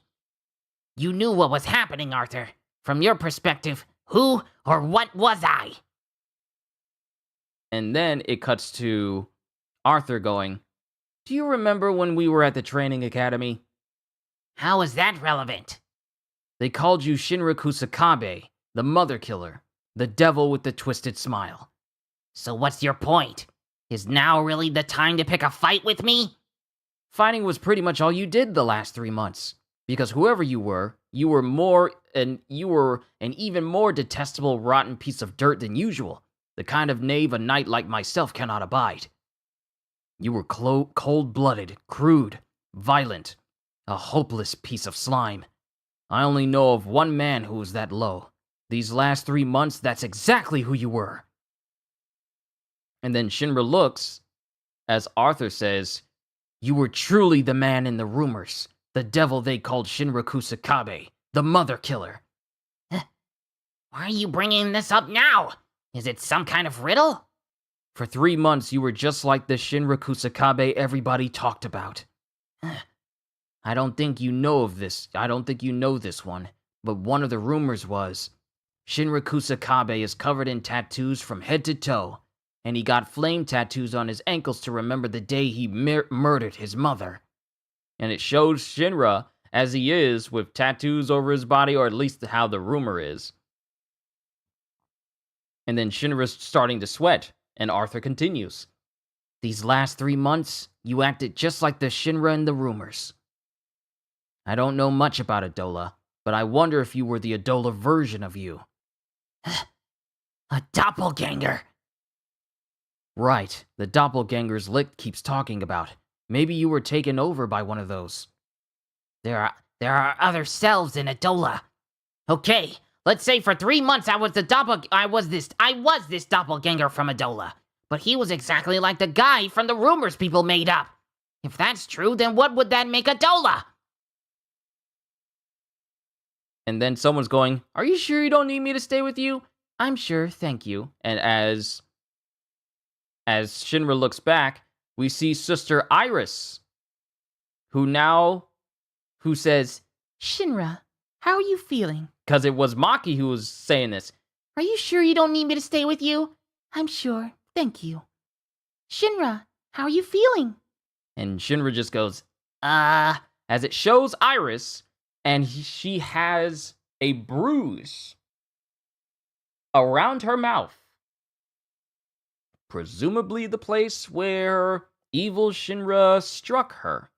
You knew what was happening, Arthur. From your perspective, who or what was I? And then it cuts to Arthur going, "Do you remember when we were at the training academy? How is that relevant? They called you Shinra Kusakabe, the mother killer, the devil with the twisted smile." So what's your point? Is now really the time to pick a fight with me? Fighting was pretty much all you did the last 3 months. Because whoever you were an even more detestable, rotten piece of dirt than usual. The kind of knave a knight like myself cannot abide. You were cold-blooded, crude, violent, a hopeless piece of slime. I only know of one man who was that low. These last 3 months, that's exactly who you were. And then Shinra looks, as Arthur says, "You were truly the man in the rumors, the devil they called Shinra Kusakabe, the mother killer." Why are you bringing this up now? Is it some kind of riddle? For 3 months, you were just like the Shinra Kusakabe everybody talked about. I don't think you know this one, but one of the rumors was Shinra Kusakabe is covered in tattoos from head to toe, and he got flame tattoos on his ankles to remember the day he murdered his mother. And it shows Shinra as he is, with tattoos over his body, or at least how the rumor is. And then Shinra's starting to sweat, and Arthur continues. These last 3 months, you acted just like the Shinra in the rumors. I don't know much about Adola, but I wonder if you were the Adola version of you. A doppelganger. Right, the doppelgangers Lick keeps talking about. Maybe you were taken over by one of those. There are other selves in Adola. Okay, let's say for 3 months I was this doppelganger from Adola. But he was exactly like the guy from the rumors people made up. If that's true, then what would that make Adola? And then someone's going, "Are you sure you don't need me to stay with you?" "I'm sure, thank you." And as Shinra looks back, we see Sister Iris, who says, Shinra, how are you feeling? because it was Maki who was saying this. Are you sure you don't need me to stay with you? I'm sure, thank you. Shinra, how are you feeling? And Shinra just goes, as it shows Iris, and she has a bruise around her mouth. Presumably the place where evil Shinra struck her.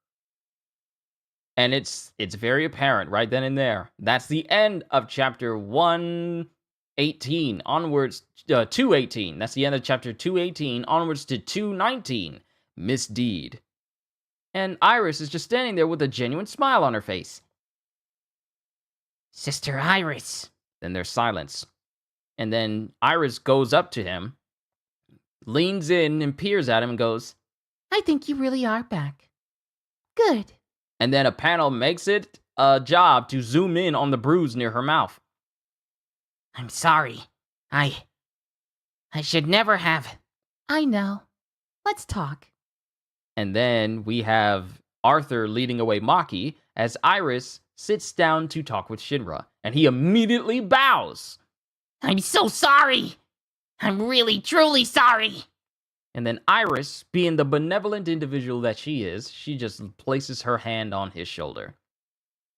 And it's very apparent right then and there. That's the end of chapter 118 onwards, 218. That's the end of chapter 218 onwards to 219, Misdeed. And Iris is just standing there with a genuine smile on her face. Sister Iris. Then there's silence. And then Iris goes up to him, leans in and peers at him and goes, I think you really are back. Good. And then a panel makes it a job to zoom in on the bruise near her mouth. I'm sorry. I should never have. I know. Let's talk. And then we have Arthur leading away Maki as Iris sits down to talk with Shinra, and he immediately bows. I'm so sorry. I'm really, truly sorry. And then Iris, being the benevolent individual that she is, she just places her hand on his shoulder.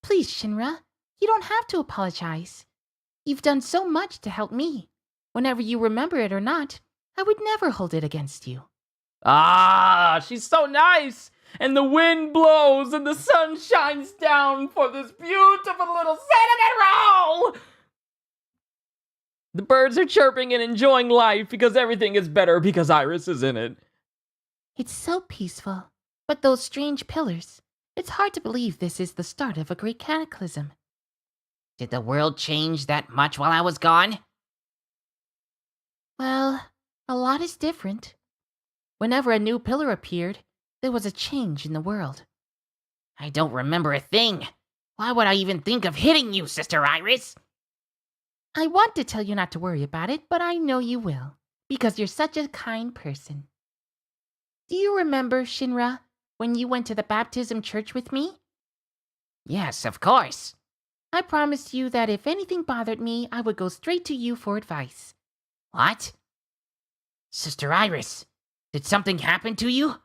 Please, Shinra, you don't have to apologize. You've done so much to help me. Whenever you remember it or not, I would never hold it against you. Ah, she's so nice! And the wind blows and the sun shines down for this beautiful little cinnamon roll! The birds are chirping and enjoying life because everything is better because Iris is in it. It's so peaceful. But those strange pillars, it's hard to believe this is the start of a great cataclysm. Did the world change that much while I was gone? Well, a lot is different. Whenever a new pillar appeared, there was a change in the world. I don't remember a thing. Why would I even think of hitting you, Sister Iris? I want to tell you not to worry about it, but I know you will, because you're such a kind person. Do you remember, Shinra, when you went to the baptism church with me? Yes, of course. I promised you that if anything bothered me, I would go straight to you for advice. What? Sister Iris, did something happen to you?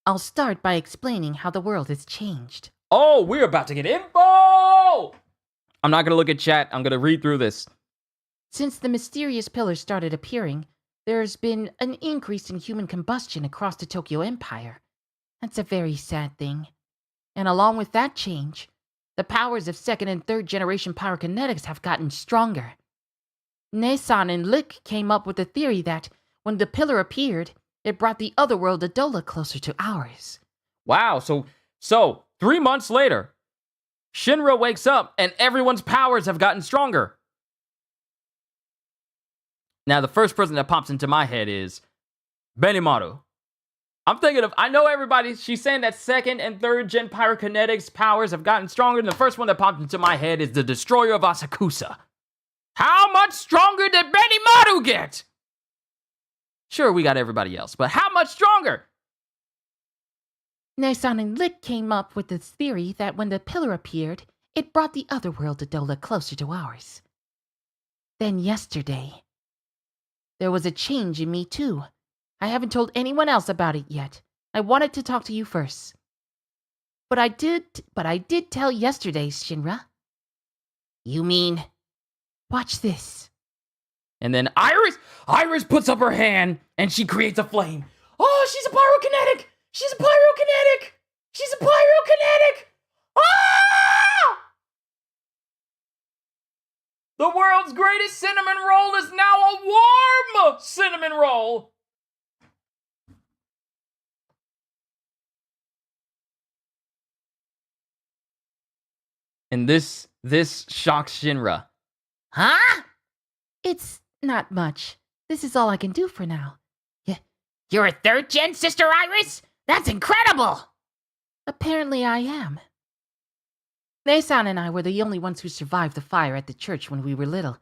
I'll start by explaining how the world has changed. Oh, we're about to get info! I'm not going to look at chat. I'm going to read through this. Since the mysterious pillars started appearing, there's been an increase in human combustion across the Tokyo Empire. That's a very sad thing. And along with that change, the powers of second and third generation pyrokinetics have gotten stronger. Nesan and Lick came up with the theory that when the pillar appeared, it brought the other world Adola closer to ours. Wow, so 3 months later, Shinra wakes up and everyone's powers have gotten stronger. Now, the first person that pops into my head is Benimaru. I know everybody, she's saying that second and third gen pyrokinetics powers have gotten stronger, and the first one that popped into my head is the Destroyer of Asakusa. How much stronger did Benimaru get? Sure, we got everybody else, but how much stronger? Nesan and Lick came up with this theory that when the pillar appeared, it brought the other world Adola closer to ours. Then yesterday, there was a change in me too. I haven't told anyone else about it yet. I wanted to talk to you first. But I did tell yesterday, Shinra. You mean? Watch this. And then Iris puts up her hand and she creates a flame. Oh, she's a pyrokinetic! She's a pyrokinetic! She's a pyrokinetic! Ah! The world's greatest cinnamon roll is now a warm cinnamon roll! And this shocks Shinra. Huh? It's not much. This is all I can do for now. You're a third gen, Sister Iris? That's incredible! Apparently I am. Nesan and I were the only ones who survived the fire at the church when we were little.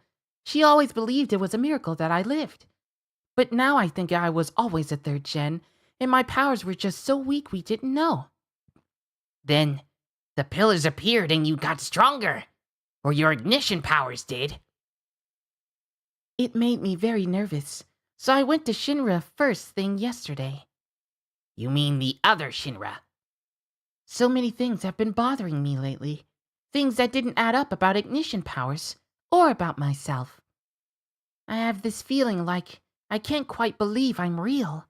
She always believed it was a miracle that I lived. But now I think I was always a third gen, and my powers were just so weak we didn't know. Then the pillars appeared and you got stronger. Or your ignition powers did. It made me very nervous, so I went to Shinra first thing yesterday. You mean the other Shinra? So many things have been bothering me lately. Things that didn't add up about ignition powers, or about myself. I have this feeling like I can't quite believe I'm real.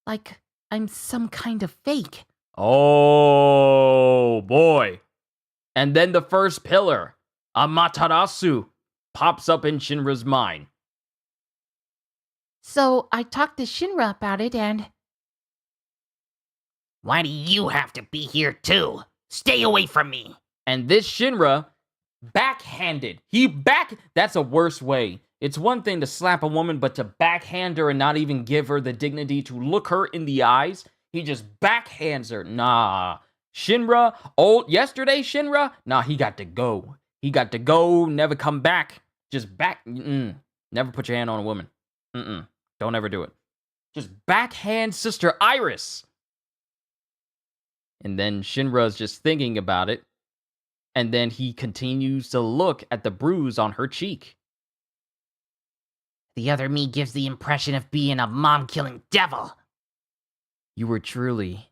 Like I'm some kind of fake. Oh, boy. And then the first pillar, Amaterasu, pops up in Shinra's mind. So I talked to Shinra about it and... Why do you have to be here too? Stay away from me. And this Shinra backhanded. That's a worse way. It's one thing to slap a woman, but to backhand her and not even give her the dignity to look her in the eyes, he just backhands her. Nah. Shinra, yesterday Shinra, nah, he got to go. He got to go, never come back. Just back. Never put your hand on a woman. Don't ever do it. just backhand Sister Iris. And then Shinra's just thinking about it. And then he continues to look at the bruise on her cheek. The other me gives the impression of being a mom-killing devil. You were truly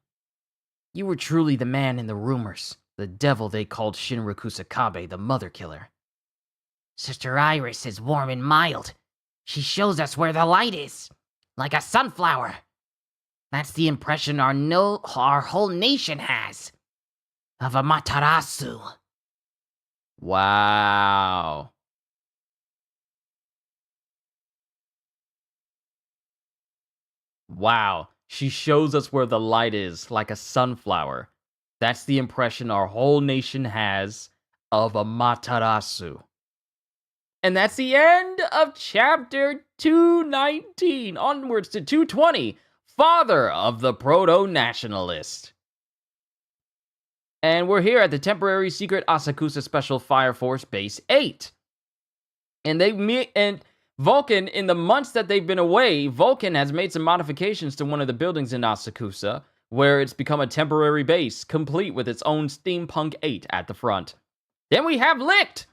the man in the rumors. The devil they called Shinra Kusakabe, the mother killer. Sister Iris is warm and mild. She shows us where the light is, like a sunflower. That's the impression our whole nation has of Amaterasu. Wow. Wow. She shows us where the light is, like a sunflower. That's the impression our whole nation has of Amaterasu. And that's the end of chapter 219. Onwards to 220. Father of the Proto-Nationalist. And we're here at the temporary secret Asakusa Special Fire Force Base 8. And Vulcan, in the months that they've been away, Vulcan has made some modifications to one of the buildings in Asakusa, where it's become a temporary base, complete with its own Steampunk 8 at the front. Then we have Licht!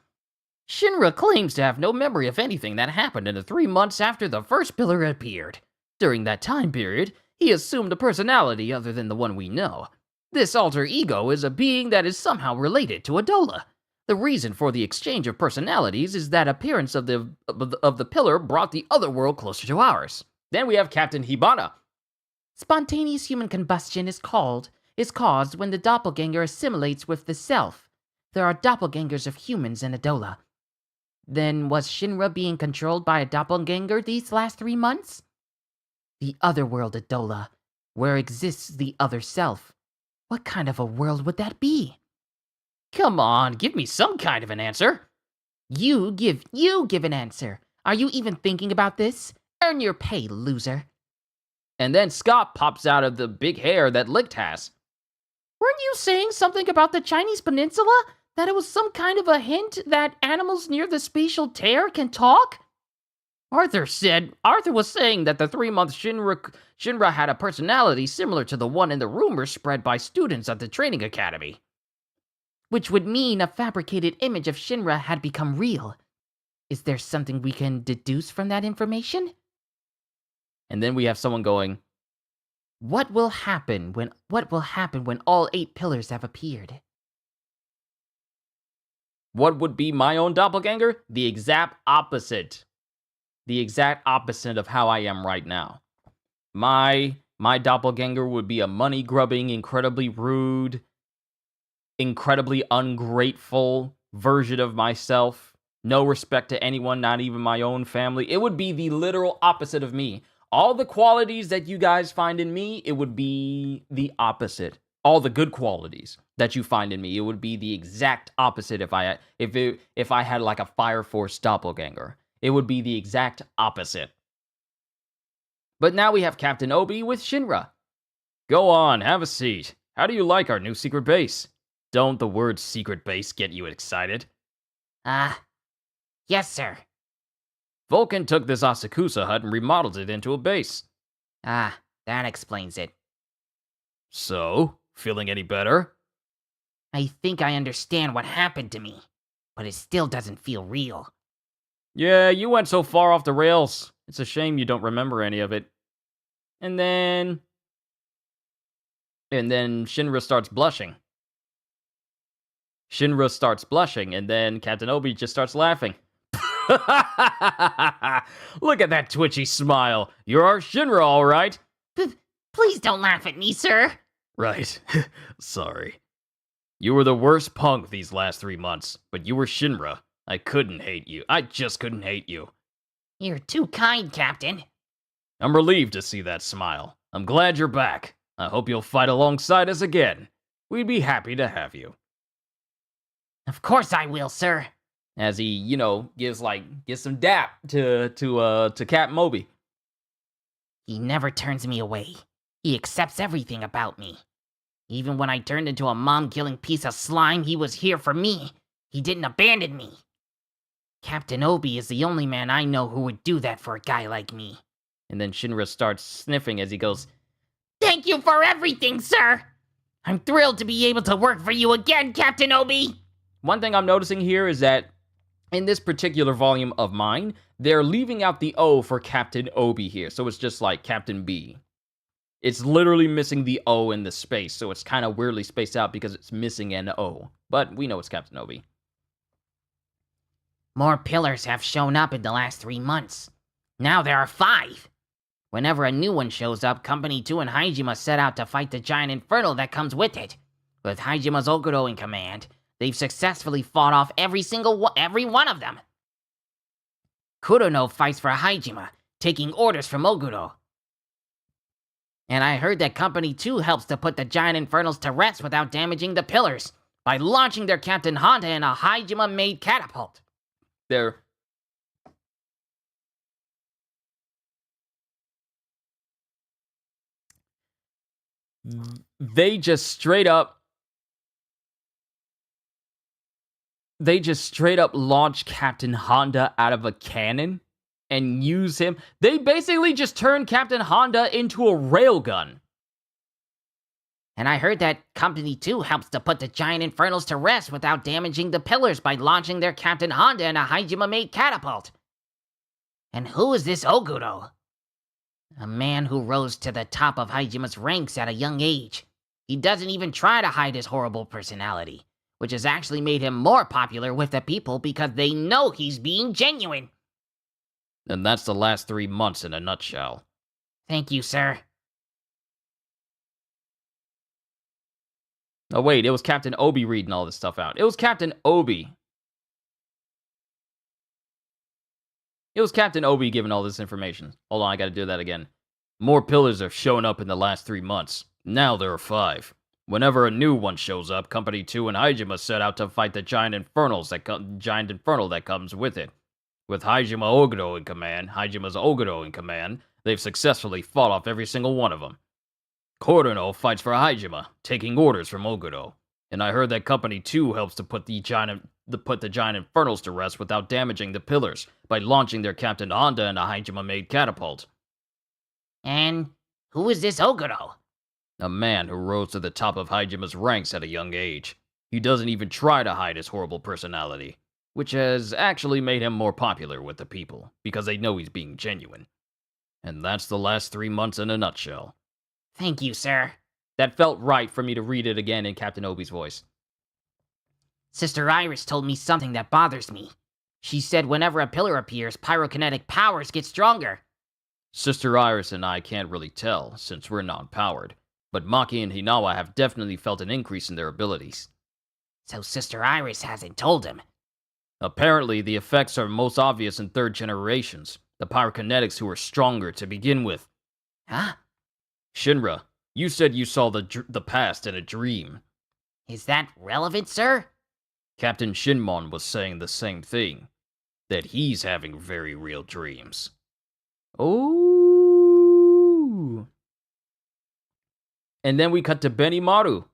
Shinra claims to have no memory of anything that happened in the 3 months after the first pillar appeared. During that time period, he assumed a personality other than the one we know. This alter ego is a being that is somehow related to Adola. The reason for the exchange of personalities is that appearance of the pillar brought the other world closer to ours. Then we have Captain Hibana. Spontaneous human combustion is caused when the doppelganger assimilates with the self. There are doppelgangers of humans in Adola. Then was Shinra being controlled by a doppelganger these last 3 months? The other world Adola, where exists the other self. What kind of a world would that be? Come on, give me some kind of an answer. You give an answer. Are you even thinking about this? Earn your pay, loser. And then Scott pops out of the big hair that Licht has. Weren't you saying something about the Chinese peninsula? That it was some kind of a hint that animals near the spatial tear can talk? Arthur was saying that the 3-month Shinra had a personality similar to the one in the rumors spread by students at the training academy. Which would mean a fabricated image of Shinra had become real. Is there something we can deduce from that information? And then we have someone going, What will happen when all 8 pillars have appeared? What would be my own doppelganger? The exact opposite. The exact opposite of how I am right now. My doppelganger would be a money-grubbing, incredibly rude, incredibly ungrateful version of myself. No respect to anyone, not even my own family. It would be the literal opposite of me. All the qualities that you guys find in me, it would be the opposite. All the good qualities that you find in me, it would be the exact opposite if I had like a Fire Force doppelganger. It would be the exact opposite. But now we have Captain Obi with Shinra. Go on, have a seat. How do you like our new secret base? Don't the word secret base get you excited? Yes, sir. Vulcan took this Asakusa hut and remodeled it into a base. That explains it. So, feeling any better? I think I understand what happened to me, but it still doesn't feel real. Yeah, you went so far off the rails. It's a shame you don't remember any of it. And then Shinra starts blushing. And then Captain Obi just starts laughing. Look at that twitchy smile. You're our Shinra, all right. Please don't laugh at me, sir. Right. Sorry. You were the worst punk these last 3 months, but you were Shinra. I couldn't hate you. I just couldn't hate you. You're too kind, Captain. I'm relieved to see that smile. I'm glad you're back. I hope you'll fight alongside us again. We'd be happy to have you. Of course I will, sir. As he, gives some dap to Captain Obi. He never turns me away. He accepts everything about me. Even when I turned into a mom-killing piece of slime, he was here for me. He didn't abandon me. Captain Obi is the only man I know who would do that for a guy like me. And then Shinra starts sniffing as he goes, Thank you for everything, sir! I'm thrilled to be able to work for you again, Captain Obi! one thing I'm noticing here is that in this particular volume of mine, they're leaving out the O for Captain Obi here. So it's just like Captain B. It's literally missing the O in the space, so it's kind of weirdly spaced out because it's missing an O. But we know it's Captain Obi. More pillars have shown up in the last 3 months. Now there are 5. Whenever a new one shows up, Company 2 and Hajima set out to fight the giant infernal that comes with it. With Hajima's Oguro in command, they've successfully fought off every one of them. Kurono fights for Hajima, taking orders from Oguro. And I heard that Company 2 helps to put the giant infernals to rest without damaging the pillars, by launching their Captain Honda in a Hajima-made catapult. They just straight up launch Captain Honda out of a cannon and use him. They basically just turned Captain Honda into a railgun. And I heard that Company 2 helps to put the giant infernals to rest without damaging the pillars by launching their Captain Honda in a Hajima-made catapult. And who is this Oguro? A man who rose to the top of Hajima's ranks at a young age. He doesn't even try to hide his horrible personality, which has actually made him more popular with the people because they know he's being genuine. And that's the last 3 months in a nutshell. Thank you, sir. Oh wait, it was Captain Obi reading all this stuff out. It was Captain Obi. It was Captain Obi giving all this information. Hold on, I gotta do that again. More pillars have shown up in the last 3 months. Now there are 5. Whenever a new one shows up, Company 2 and Hajima set out to fight the giant infernal that comes with it. With Hajima's Oguro in command, they've successfully fought off every single one of them. Kurono fights for Hajima, taking orders from Oguro. And I heard that Company 2 helps to put the giant infernals to rest without damaging the pillars by launching their Captain Honda in a Hajima-made catapult. And who is this Oguro? A man who rose to the top of Hajima's ranks at a young age. He doesn't even try to hide his horrible personality, which has actually made him more popular with the people, because they know he's being genuine. And that's the last 3 months in a nutshell. Thank you, sir. That felt right for me to read it again in Captain Obi's voice. Sister Iris told me something that bothers me. She said whenever a pillar appears, pyrokinetic powers get stronger. Sister Iris and I can't really tell, since we're non-powered, but Maki and Hinawa have definitely felt an increase in their abilities. So Sister Iris hasn't told him. Apparently, the effects are most obvious in 3rd generations, the pyrokinetics who are stronger to begin with. Huh? Shinra, you said you saw the past in a dream. Is that relevant, sir? Captain Shinmon was saying the same thing, that he's having very real dreams. Oh. And then we cut to Benimaru,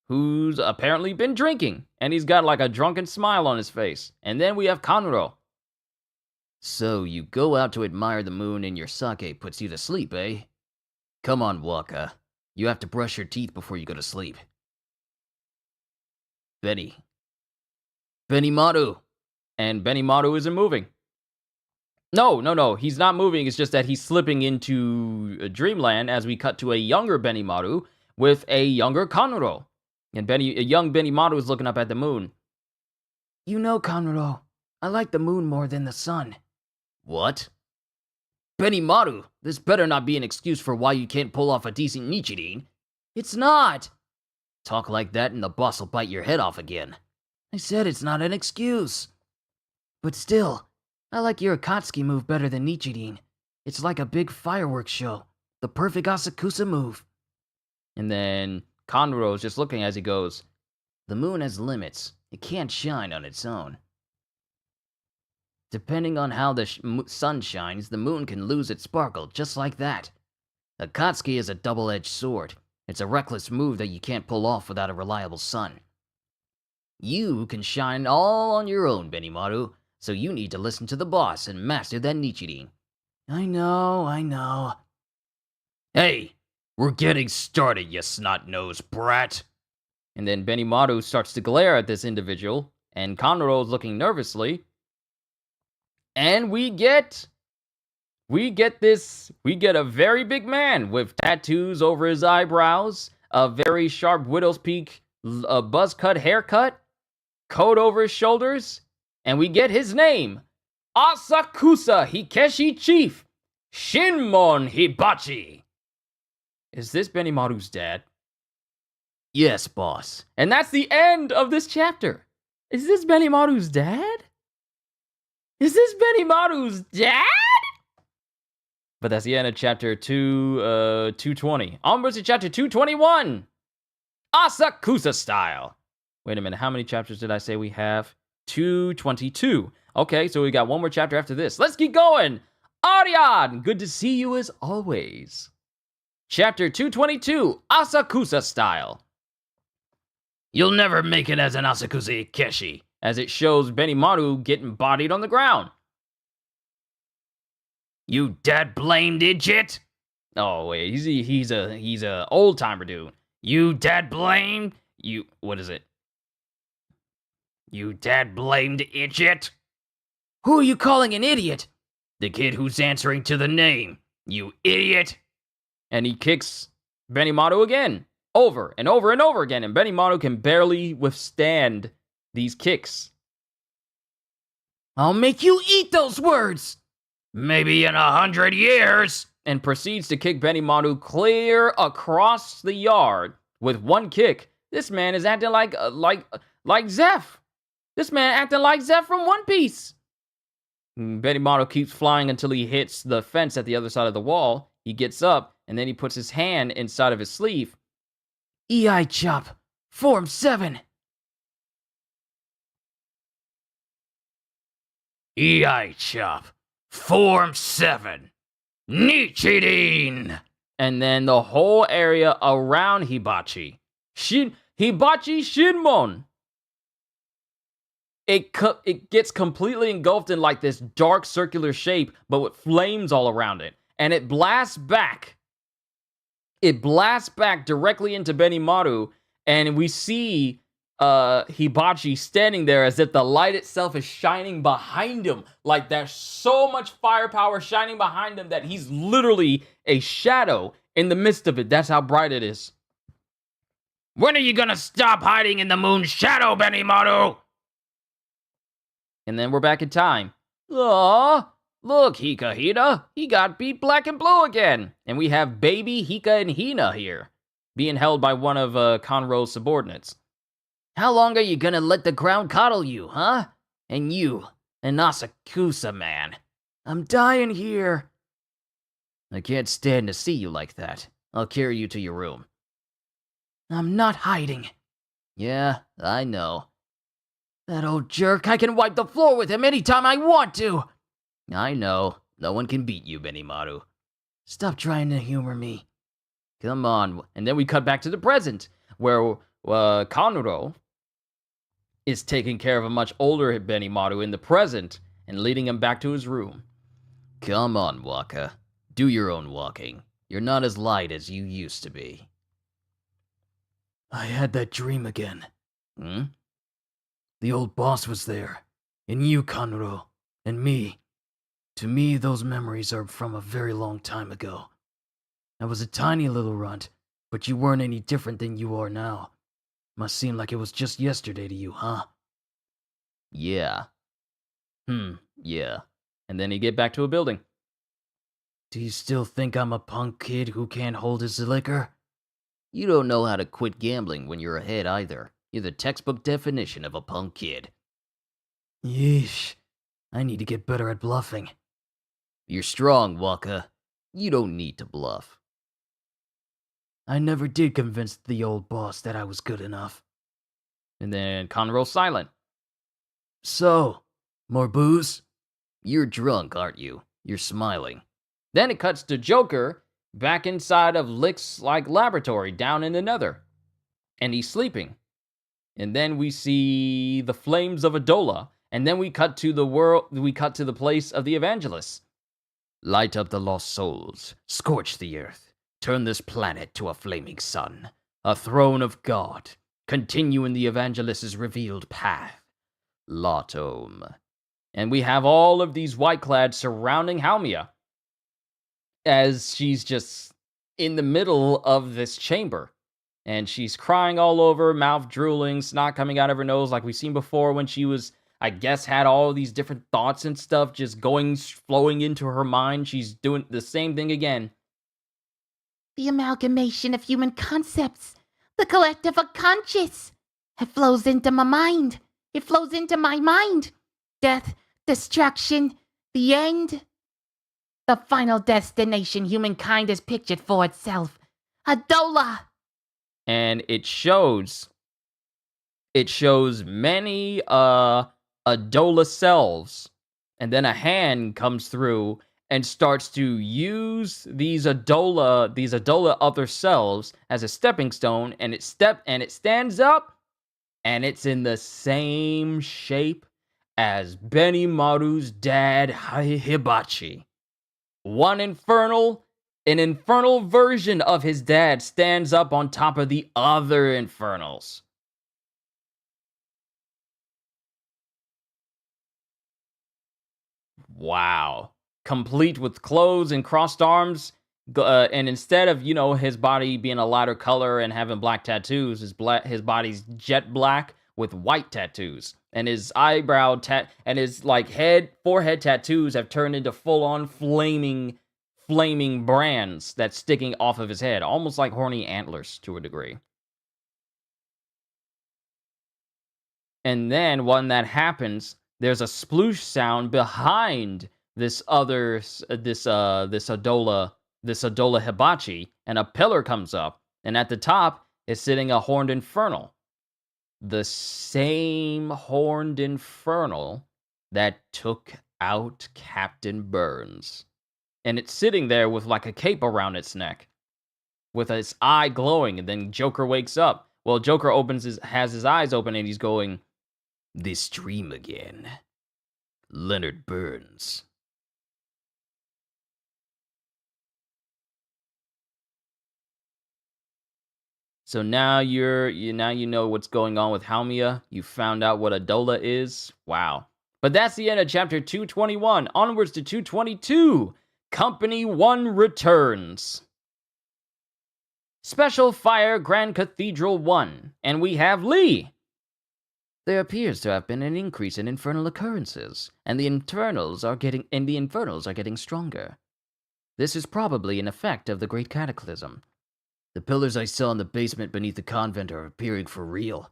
who's apparently been drinking, and he's got like a drunken smile on his face. And then we have Kanro. So you go out to admire the moon and your sake puts you to sleep, eh? Come on, Waka. You have to brush your teeth before you go to sleep. Benimaru. And Benimaru isn't moving. No, he's not moving. It's just that he's slipping into dreamland as we cut to a younger Benimaru with a younger Kanro. And a young Benimaru is looking up at the moon. You know, Kanro, I like the moon more than the sun. What? Benimaru, this better not be an excuse for why you can't pull off a decent Nichirin. It's not! Talk like that and the boss will bite your head off again. I said it's not an excuse. But still, I like your Akatsuki move better than Nichirin. It's like a big fireworks show. The perfect Asakusa move. And then Kanro is just looking as he goes, the moon has limits. It can't shine on its own. Depending on how the sun shines, the moon can lose its sparkle, just like that. Akatsuki is a double-edged sword. It's a reckless move that you can't pull off without a reliable sun. You can shine all on your own, Benimaru, so you need to listen to the boss and master that Nichirin. I know. Hey, we're getting started, you snot-nosed brat. And then Benimaru starts to glare at this individual, and Conroe's looking nervously. And we get a very big man with tattoos over his eyebrows, a very sharp widow's peak, a buzz cut haircut, coat over his shoulders, and we get his name, Asakusa Hikeshi Chief, Shinmon Hibachi. Is this Benimaru's dad? Yes, boss. And that's the end of this chapter. Is this Benimaru's dad? Is this Benimaru's dad? But that's the end of chapter 220. Onwards to chapter 221. Asakusa style. Wait a minute, how many chapters did I say we have? 222. Okay, so we got one more chapter after this. Let's keep going. Ariad, good to see you as always. Chapter 222, Asakusa style. You'll never make it as an Asakusa Ikeshi. As it shows Benimaru getting bodied on the ground. You dad-blamed idiot! Oh wait, he's a old timer dude. You dad-blamed? What is it? You dad-blamed idiot! Who are you calling an idiot? The kid who's answering to the name. You idiot! And he kicks Benimaru again, over and over and over again, and Benimaru can barely withstand these kicks. I'll make you eat those words! Maybe in 100 years! And proceeds to kick Benimaru clear across the yard with one kick. This man is acting like Zeph. This man acting like Zeph from One Piece. Benimaru keeps flying until he hits the fence at the other side of the wall. He gets up, and then he puts his hand inside of his sleeve. EI Chop, Form 7. EI Chop, Form 7. Nichidin! And then the whole area around Hibachi. Hibachi Shinmon! It gets completely engulfed in like this dark circular shape, but with flames all around it. And it blasts back. It blasts back directly into Benimaru, and we see Hibachi standing there as if the light itself is shining behind him. Like there's so much firepower shining behind him that he's literally a shadow in the midst of it. That's how bright it is. When are you gonna stop hiding in the moon's shadow, Benimaru? And then we're back in time. Aww, look, Hika Hina. He got beat black and blue again. And we have baby Hika and Hina here, being held by one of Conroe's subordinates. How long are you gonna let the ground coddle you, huh? And you, an Asakusa man. I'm dying here. I can't stand to see you like that. I'll carry you to your room. I'm not hiding. Yeah, I know. That old jerk, I can wipe the floor with him anytime I want to. I know. No one can beat you, Benimaru. Stop trying to humor me. Come on. And then we cut back to the present, where Conroe is taking care of a much older Benimaru in the present and leading him back to his room. Come on, Waka. Do your own walking. You're not as light as you used to be. I had that dream again. Hmm? The old boss was there, and you, Conroe, and me. To me, those memories are from a very long time ago. I was a tiny little runt, but you weren't any different than you are now. Must seem like it was just yesterday to you, huh? Yeah. Yeah. And then he get back to a building. Do you still think I'm a punk kid who can't hold his liquor? You don't know how to quit gambling when you're ahead either. You're the textbook definition of a punk kid. Yeesh. I need to get better at bluffing. You're strong, Waka. You don't need to bluff. I never did convince the old boss that I was good enough. And then Conroe's silent. So, more booze? You're drunk, aren't you? You're smiling. Then it cuts to Joker back inside of Lick's laboratory down in the Nether. And he's sleeping. And then we see the flames of Adola. And then we cut to the place of the evangelists. Light up the lost souls, scorch the earth, turn this planet to a flaming sun, a throne of God, continue in the evangelist's revealed path. Latom. And we have all of these white-clad surrounding Halmia as she's just in the middle of this chamber. And she's crying all over, mouth drooling, snot coming out of her nose like we've seen before when she was, I guess, had all these different thoughts and stuff just flowing into her mind. She's doing the same thing again. The amalgamation of human concepts, the collective unconscious. It flows into my mind. It flows into my mind. Death, destruction, the end. The final destination humankind has pictured for itself. Adola. And it shows many Adola selves, and then a hand comes through and starts to use these Adola other selves as a stepping stone, and it stands up, and it's in the same shape as Benimaru's dad Hibachi. An infernal version of his dad stands up on top of the other infernals. Wow. Complete with clothes and crossed arms. And instead of, his body being a lighter color and having black tattoos, his body's jet black with white tattoos. And his eyebrow and his forehead tattoos have turned into full-on flaming brands that's sticking off of his head, almost like horny antlers to a degree. And then when that happens, there's a sploosh sound behind this Adola Hibachi, and a pillar comes up, and at the top is sitting a horned infernal. The same horned infernal that took out Captain Burns. And it's sitting there with like a cape around its neck, with its eye glowing, and then Joker wakes up. Well, Joker has his eyes open, and he's going, "This dream again. Leonard Burns." So now you know what's going on with Halmia. You found out what Adola is. Wow. But that's the end of chapter 221. Onwards to 222. Company 1 returns. Special Fire Grand Cathedral 1. And we have Lee. There appears to have been an increase in infernal occurrences, and the infernals are getting stronger. This is probably an effect of the Great Cataclysm. The pillars I saw in the basement beneath the convent are appearing for real.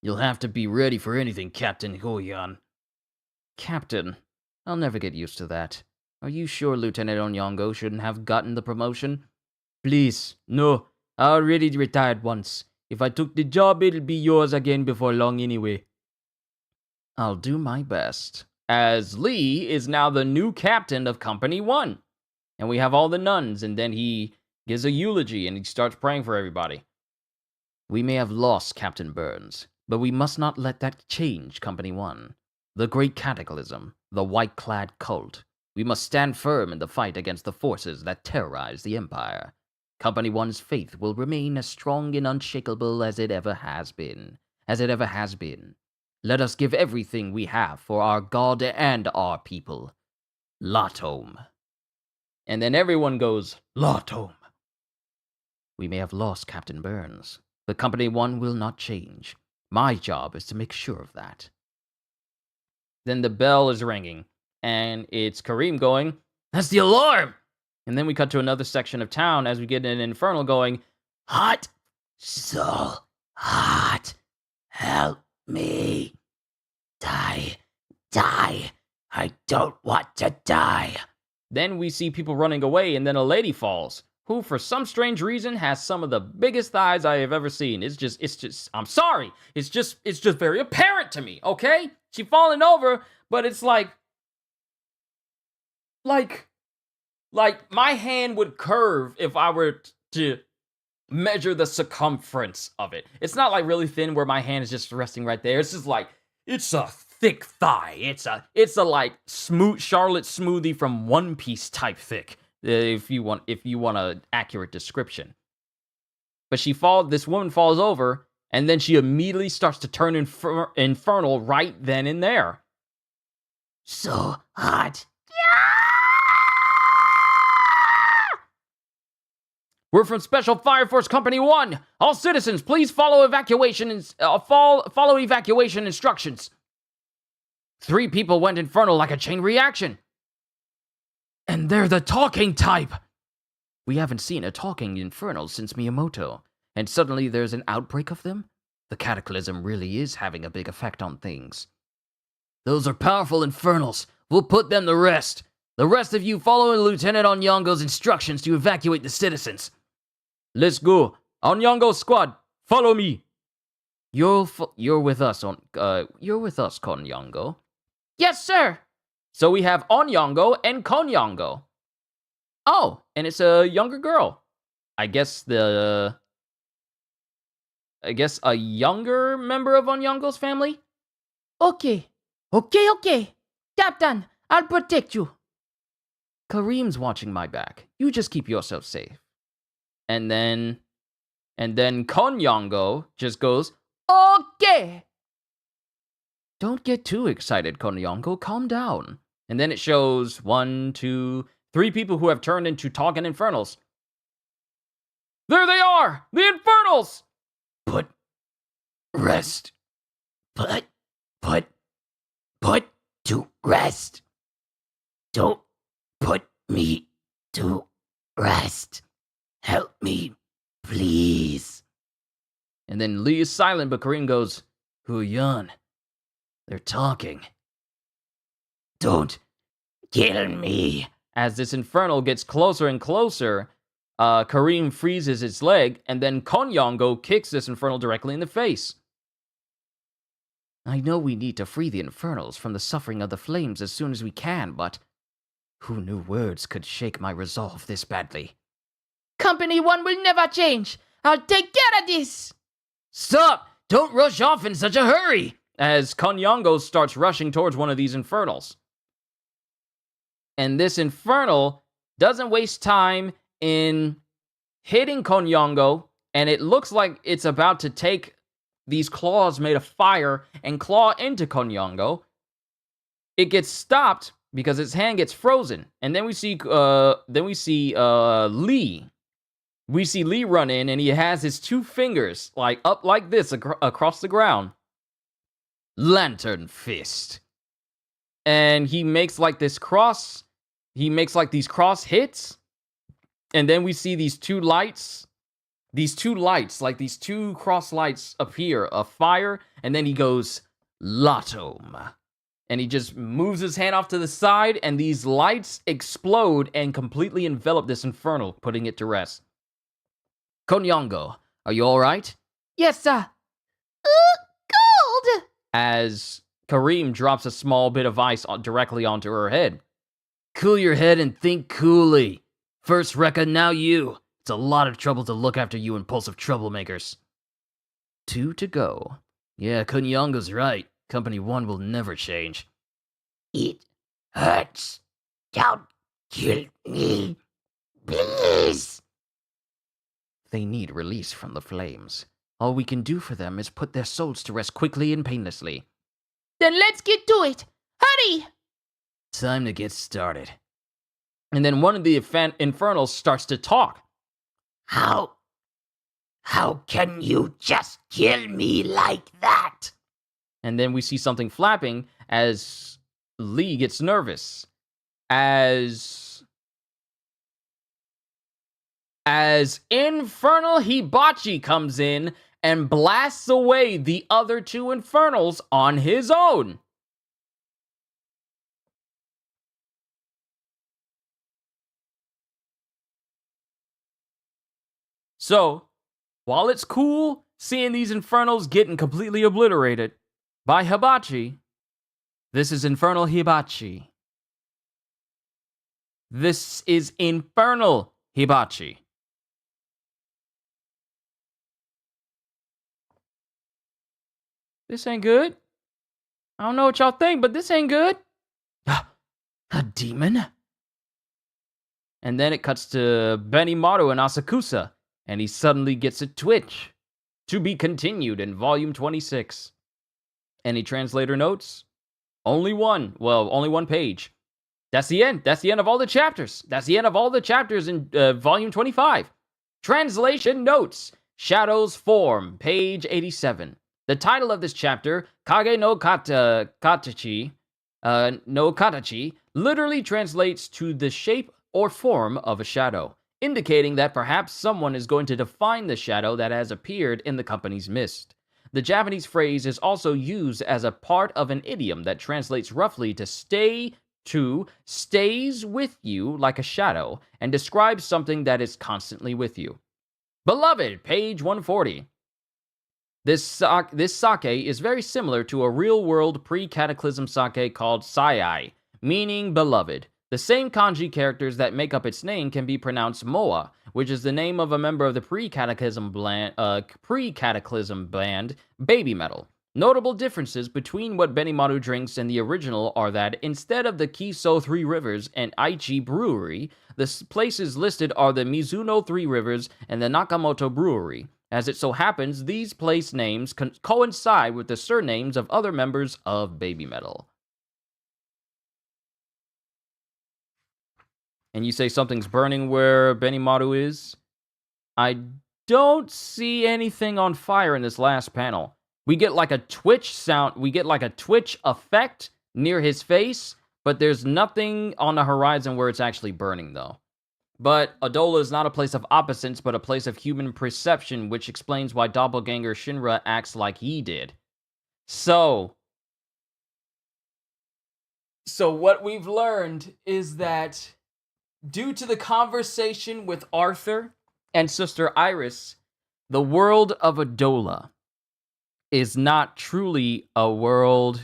You'll have to be ready for anything, Captain Hoyan. Captain, I'll never get used to that. Are you sure Lieutenant Onyongo shouldn't have gotten the promotion? Please, no. I already retired once. If I took the job, it'll be yours again before long anyway. I'll do my best. As Lee is now the new captain of Company 1. And we have all the nuns, and then he gives a eulogy, and he starts praying for everybody. We may have lost Captain Burns, but we must not let that change Company 1. The Great Cataclysm, the white-clad cult. We must stand firm in the fight against the forces that terrorize the Empire. Company 1's faith will remain as strong and unshakable as it ever has been. Let us give everything we have for our God and our people. Latom. And then everyone goes, Latom. We may have lost Captain Burns, but Company 1 will not change. My job is to make sure of that. Then the bell is ringing, and it's Kareem going, "That's the alarm!" And then we cut to another section of town as we get an infernal going, "Hot, so hot, help me. Die, I don't want to die." Then we see people running away, and then a lady falls, who for some strange reason has some of the biggest thighs I have ever seen. It's just, I'm sorry. It's just very apparent to me, okay? She falling over, but it's like my hand would curve if I were to measure the circumference of it. It's not like really thin where my hand is just resting right there. It's just like, it's a thick thigh. It's a like smooth Charlotte smoothie from One Piece type thick. If you want an accurate description. But this woman falls over, and then she immediately starts to turn infernal right then and there. So hot. We're from Special Fire Force Company 1. All citizens, please follow evacuation instructions. 3 people went infernal like a chain reaction. And they're the talking type. We haven't seen a talking infernal since Miyamoto, and suddenly there's an outbreak of them? The Cataclysm really is having a big effect on things. Those are powerful infernals. We'll put them to rest. The rest of you follow Lieutenant Onyongo's instructions to evacuate the citizens. Let's go. Onyongo squad, follow me. You're with us, Konyongo. Yes, sir. So we have Onyongo and Konyongo. Oh, and it's a younger girl. I guess a younger member of Onyongo's family? Okay. Captain, I'll protect you. Kareem's watching my back. You just keep yourself safe. And then Konyongo just goes, Okay. Don't get too excited, Konyongo. Calm down. And then it shows 1, 2, 3 people who have turned into talking infernals. There they are! The infernals! Put to rest. Don't put me to rest. Help me, please. And then Lee is silent, but Kareem goes, Huyan. They're talking. Don't kill me. As this infernal gets closer and closer, Kareem freezes its leg, and then Konyongo kicks this infernal directly in the face. I know we need to free the infernals from the suffering of the flames as soon as we can, but who knew words could shake my resolve this badly? Company 1 will never change. I'll take care of this. Stop! Don't rush off in such a hurry! As Konyongo starts rushing towards one of these infernals. And this infernal doesn't waste time in hitting Konyongo, and it looks like it's about to take these claws made of fire and claw into Konyongo. It gets stopped because its hand gets frozen, and then we see Lee. We see Lee run in, and he has his 2 fingers like up like this across the ground. Lantern fist, and he makes like this cross. He makes like these cross hits, and then we see these 2 lights. These 2 lights, like these 2 cross lights appear of fire, and then he goes, Latom. And he just moves his hand off to the side, and these lights explode and completely envelop this infernal, putting it to rest. Konyongo, are you alright? Yes, sir. Gold! As Kareem drops a small bit of ice directly onto her head. Cool your head and think coolly. First Rekka, now you. It's a lot of trouble to look after you impulsive troublemakers. 2 to go. Yeah, Konyongo's right. Company 1 will never change. It hurts. Don't kill me. Please. They need release from the flames. All we can do for them is put their souls to rest quickly and painlessly. Then let's get to it. Hurry! Time to get started. And then one of the infernals starts to talk. How can you just kill me like that? And then we see something flapping as Lee gets nervous. As Infernal Hibachi comes in and blasts away the other 2 infernals on his own. So, while it's cool seeing these infernals getting completely obliterated by Hibachi, this is Infernal Hibachi. This is Infernal Hibachi. This ain't good. I don't know what y'all think, but this ain't good. A demon? And then it cuts to Benimaru and Asakusa, and he suddenly gets a twitch. To be continued in volume 26. Any translator notes? Only one. Well, only one page. That's the end. That's the end of all the chapters. That's the end of all the chapters in volume 25. Translation notes. Shadows Form, page 87. The title of this chapter, Kage no Katachi, literally translates to the shape or form of a shadow, indicating that perhaps someone is going to define the shadow that has appeared in the company's midst. The Japanese phrase is also used as a part of an idiom that translates roughly to stays with you like a shadow, and describes something that is constantly with you. Beloved, page 140. This sake is very similar to a real-world pre-Cataclysm sake called Sai, meaning beloved. The same kanji characters that make up its name can be pronounced Moa, which is the name of a member of the pre-Cataclysm band Baby Metal. Notable differences between what Benimaru drinks and the original are that instead of the Kiso Three Rivers and Aichi Brewery, the places listed are the Mizuno Three Rivers and the Nakamoto Brewery. As it so happens, these place names coincide with the surnames of other members of Baby Metal. And you say something's burning where Benimaru is? I don't see anything on fire in this last panel. We get like a twitch sound, we get like a twitch effect near his face, but there's nothing on the horizon where it's actually burning though. But Adola is not a place of opposites, but a place of human perception, which explains why doppelganger Shinra acts like he did. So what we've learned is that due to the conversation with Arthur and Sister Iris, the world of Adola is not truly a world.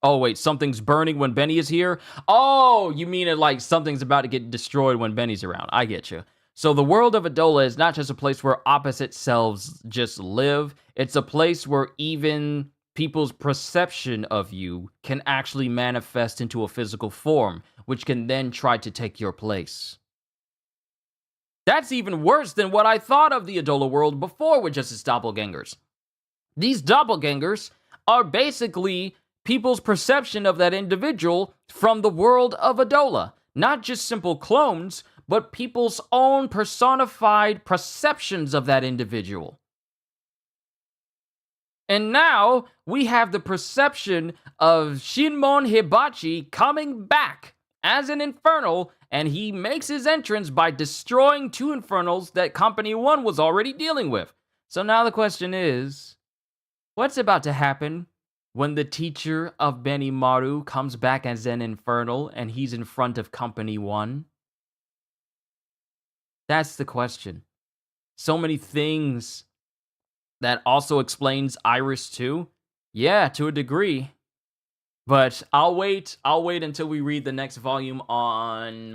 Oh, wait, something's burning when Benny is here? Oh, you mean it like something's about to get destroyed when Benny's around. I get you. So the world of Adola is not just a place where opposite selves just live. It's a place where even people's perception of you can actually manifest into a physical form, which can then try to take your place. That's even worse than what I thought of the Adola world before with just its doppelgangers. These doppelgangers are basically people's perception of that individual from the world of Adola. Not just simple clones, but people's own personified perceptions of that individual. And now we have the perception of Shinmon Hibachi coming back as an Infernal, and he makes his entrance by destroying two Infernals that Company 1 was already dealing with. So now the question is, what's about to happen when the teacher of Benimaru comes back as an Infernal and he's in front of Company 1? That's the question. So many things. That also explains Iris too? Yeah, to a degree. But I'll wait until we read the next volume on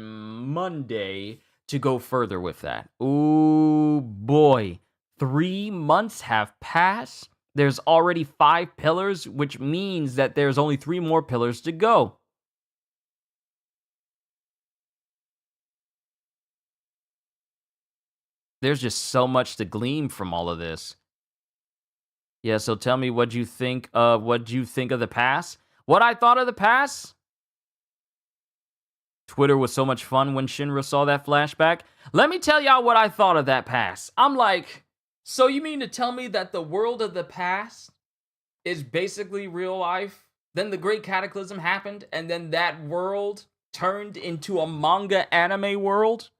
Monday to go further with that. Ooh, boy. 3 months have passed. There's already 5 pillars, which means that there's only 3 more pillars to go. There's just so much to glean from all of this. Yeah, so tell me what you think of the past. What I thought of the past? Twitter was so much fun when Shinra saw that flashback. Let me tell y'all what I thought of that past. I'm like, so you mean to tell me that the world of the past is basically real life? Then the Great Cataclysm happened, and then that world turned into a manga anime world?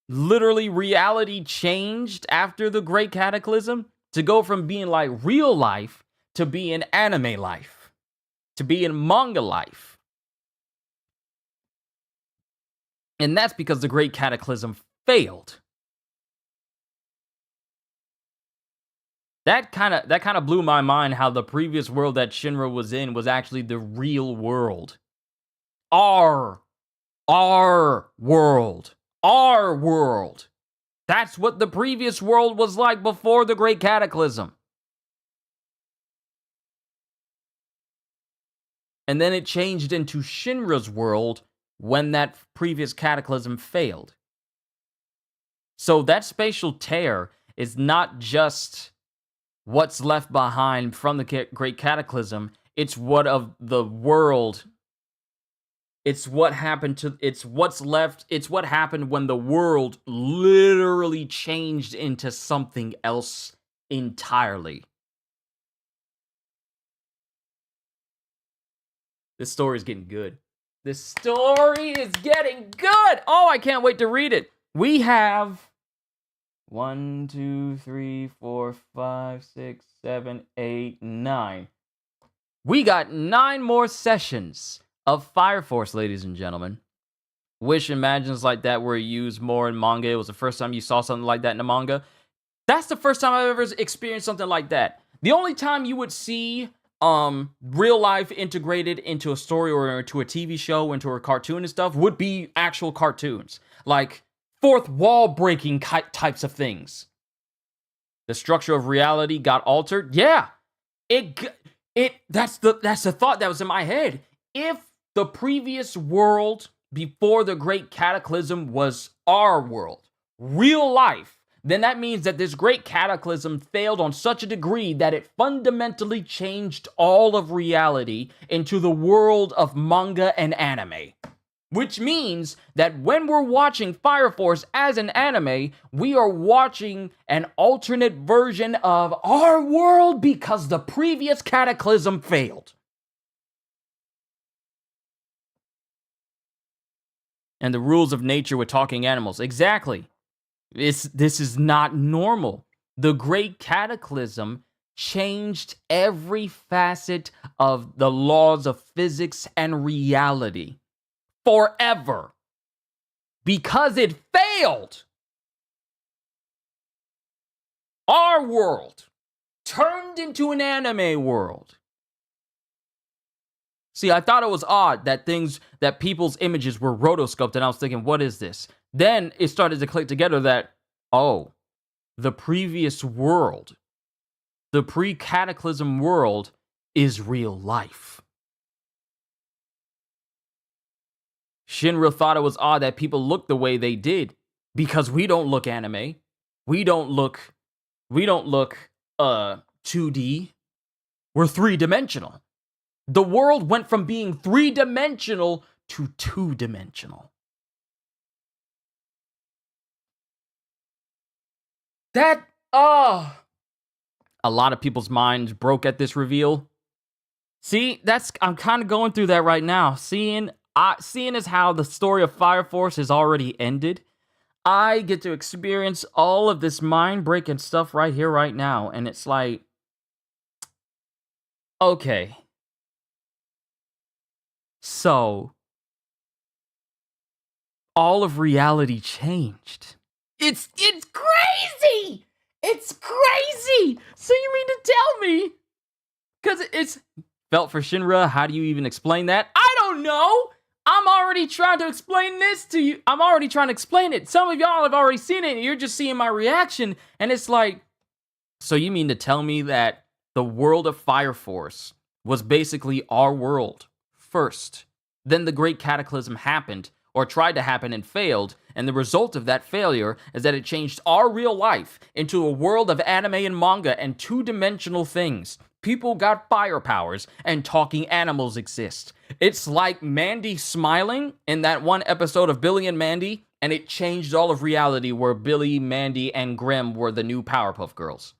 Literally, reality changed after the Great Cataclysm? To go from being like real life to being anime life, to being manga life. And that's because the Great Cataclysm failed. That kind of blew my mind how the previous world that Shinra was in was actually the real world. Our world. That's what the previous world was like before the Great Cataclysm. And then it changed into Shinra's world when that previous Cataclysm failed. So that spatial tear is not just what's left behind from the Great Cataclysm. It's what of the world. It's what happened to, it's what's left. It's what happened when the world literally changed into something else entirely. This story is getting good. This story is getting good. Oh, I can't wait to read it. We have 1, 2, 3, 4, 5, 6, 7, 8, 9. We got 9 more sessions of Fire Force, ladies and gentlemen. Wish Imagines like that were used more in manga. It was the first time you saw something like that in the manga. That's the first time I've ever experienced something like that. The only time you would see real life integrated into a story or into a TV show, into a cartoon and stuff, would be actual cartoons. Like fourth wall breaking types of things. The structure of reality got altered. Yeah. That's the thought that was in my head. If the previous world before the Great Cataclysm was our world, real life, then that means that this Great Cataclysm failed on such a degree that it fundamentally changed all of reality into the world of manga and anime. Which means that when we're watching Fire Force as an anime, we are watching an alternate version of our world because the previous Cataclysm failed. And the rules of nature with talking animals. Exactly. This is not normal. The Great Cataclysm changed every facet of the laws of physics and reality forever because it failed. Our world turned into an anime world. See, I thought it was odd that people's images were rotoscoped, and I was thinking, what is this? Then it started to click together that, oh, the previous world, the pre-Cataclysm world, is real life. Shinra thought it was odd that people looked the way they did, because we don't look anime. We don't look 2D. We're 3-dimensional. The world went from being 3-dimensional to 2-dimensional. A lot of people's minds broke at this reveal. See, I'm kind of going through that right now. Seeing as how the story of Fire Force has already ended, I get to experience all of this mind-breaking stuff right here, right now. And it's like, okay. So, all of reality changed. It's crazy! It's crazy! So you mean to tell me? Because it's felt for Shinra, how do you even explain that? I don't know! I'm already trying to explain this to you. I'm already trying to explain it. Some of y'all have already seen it, and you're just seeing my reaction, and it's like, so you mean to tell me that the world of Fire Force was basically our world first? Then the Great Cataclysm happened, or tried to happen and failed, and the result of that failure is that it changed our real life into a world of anime and manga and 2-dimensional things. People got fire powers, and talking animals exist. It's like Mandy smiling in that one episode of Billy and Mandy, and it changed all of reality where Billy, Mandy, and Grimm were the new Powerpuff Girls.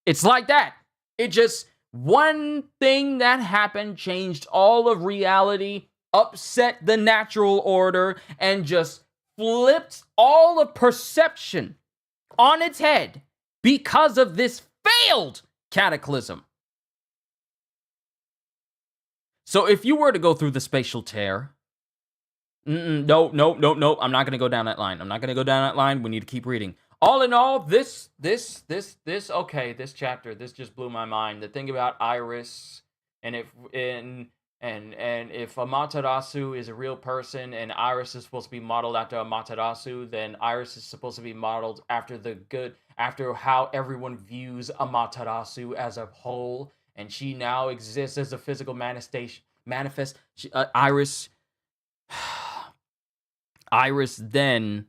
It's like that. It just, one thing that happened changed all of reality, upset the natural order, and just flipped all of perception on its head because of this failed Cataclysm. So if you were to go through the spatial tear, no, I'm not going to go down that line. We need to keep reading. All in all, this chapter, this just blew my mind. The thing about Iris, and And if Amaterasu is a real person and Iris is supposed to be modeled after Amaterasu, then Iris is supposed to be modeled after how everyone views Amaterasu as a whole, and she now exists as a physical Iris Iris then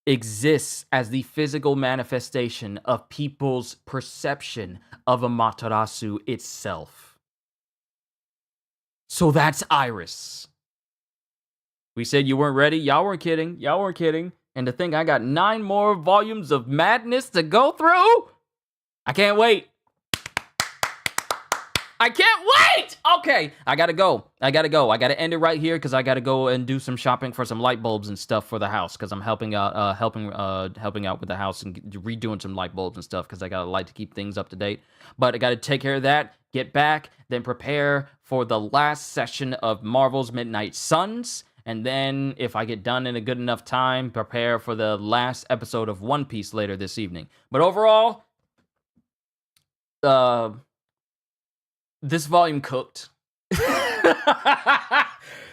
exists as the physical manifestation of people's perception of Amaterasu itself. So that's Iris. We said you weren't ready. Y'all weren't kidding. Y'all weren't kidding. And to think I got 9 more volumes of madness to go through? I can't wait. I can't wait! Okay, I gotta go. I gotta end it right here because I gotta go and do some shopping for some light bulbs and stuff for the house because I'm helping out, helping out with the house and redoing some light bulbs and stuff because I gotta light to keep things up to date. But I gotta take care of that, get back, then prepare for the last session of Marvel's Midnight Suns. And then, if I get done in a good enough time, prepare for the last episode of One Piece later this evening. But overall, this volume cooked.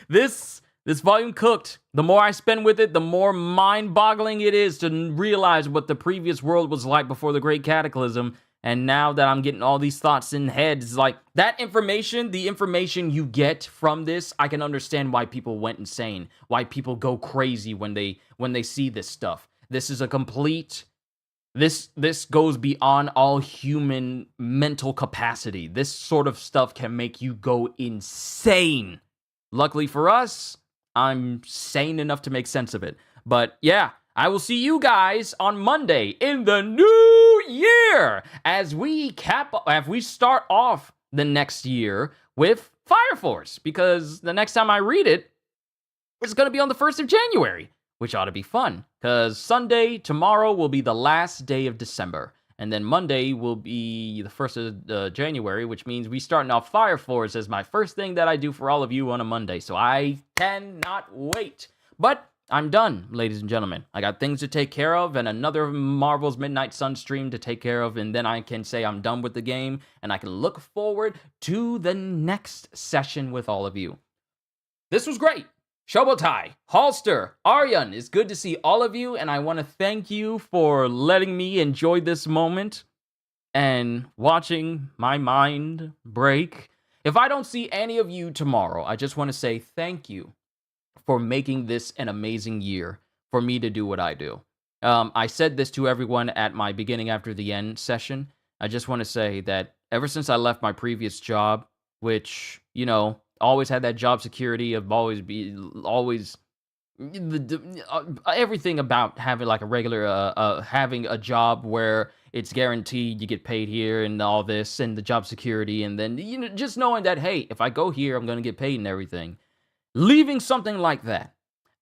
This volume cooked. The more I spend with it, the more mind-boggling it is to realize what the previous world was like before the Great Cataclysm. And now that I'm getting all these thoughts in head, it's like that information, the information you get from this, I can understand why people went insane, why people go crazy when they see this stuff. This is a complete... This goes beyond all human mental capacity. This sort of stuff can make you go insane. Luckily for us, I'm sane enough to make sense of it. But yeah, I will see you guys on Monday in the new year as we start off the next year with Fire Force, because the next time I read it, it's going to be on the 1st of January. Which ought to be fun, because Sunday, tomorrow, will be the last day of December. And then Monday will be the 1st of January, which means we starting off Fire Force as my first thing that I do for all of you on a Monday. So I cannot wait. But I'm done, ladies and gentlemen. I got things to take care of and another Marvel's Midnight Sun stream to take care of. And then I can say I'm done with the game. And I can look forward to the next session with all of you. This was great. Shobotai, Halster, Aryan, it's good to see all of you, and I want to thank you for letting me enjoy this moment and watching my mind break. If I don't see any of you tomorrow, I just want to say thank you for making this an amazing year for me to do what I do. I said this to everyone at my beginning after the end session. I just want to say that ever since I left my previous job, which, always had that job security of everything about having like a regular having a job where it's guaranteed you get paid here and all this and the job security, and then just knowing that, hey, if I go here I'm going to get paid and everything. Leaving something like that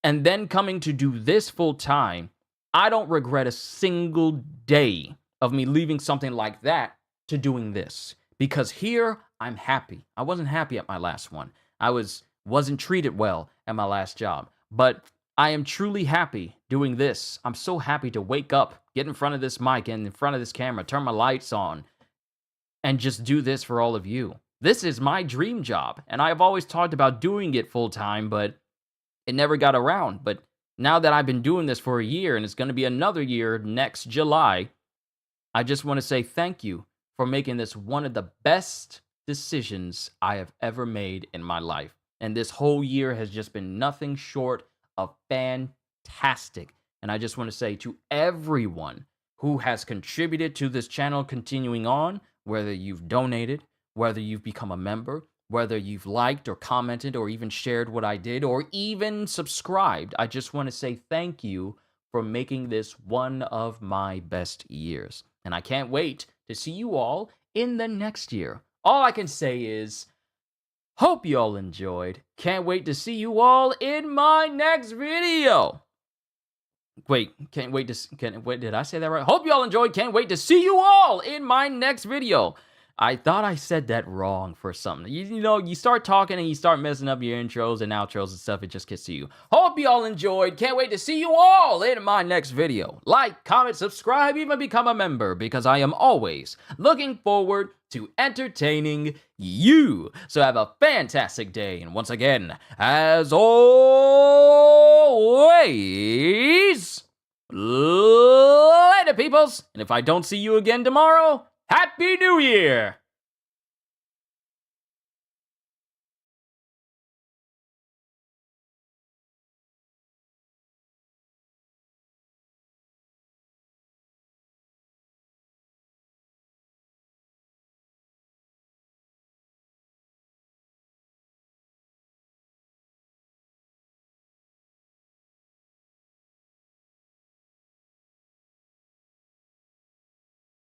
and then coming to do this full time, I don't regret a single day of me leaving something like that to doing this, because here I'm happy. I wasn't happy at my last one. I wasn't treated well at my last job. But I am truly happy doing this. I'm so happy to wake up, get in front of this mic and in front of this camera, turn my lights on, and just do this for all of you. This is my dream job, and I've always talked about doing it full time, but it never got around. But now that I've been doing this for a year, and it's going to be another year next July, I just want to say thank you for making this one of the best decisions I have ever made in my life. And this whole year has just been nothing short of fantastic. And I just want to say to everyone who has contributed to this channel continuing on, whether you've donated, whether you've become a member, whether you've liked or commented or even shared what I did or even subscribed, I just want to say thank you for making this one of my best years. And I can't wait to see you all in the next year. All I can say is, hope you all enjoyed. Can't wait to see you all in my next video. Wait, did I say that right? Hope you all enjoyed. Can't wait to see you all in my next video. I thought I said that wrong for something. You know, you start talking and you start messing up your intros and outros and stuff. It just gets to you. Hope you all enjoyed. Can't wait to see you all in my next video. Like, comment, subscribe, even become a member, because I am always looking forward to entertaining you. So have a fantastic day. And once again, as always, later, peoples. And if I don't see you again tomorrow, Happy New Year!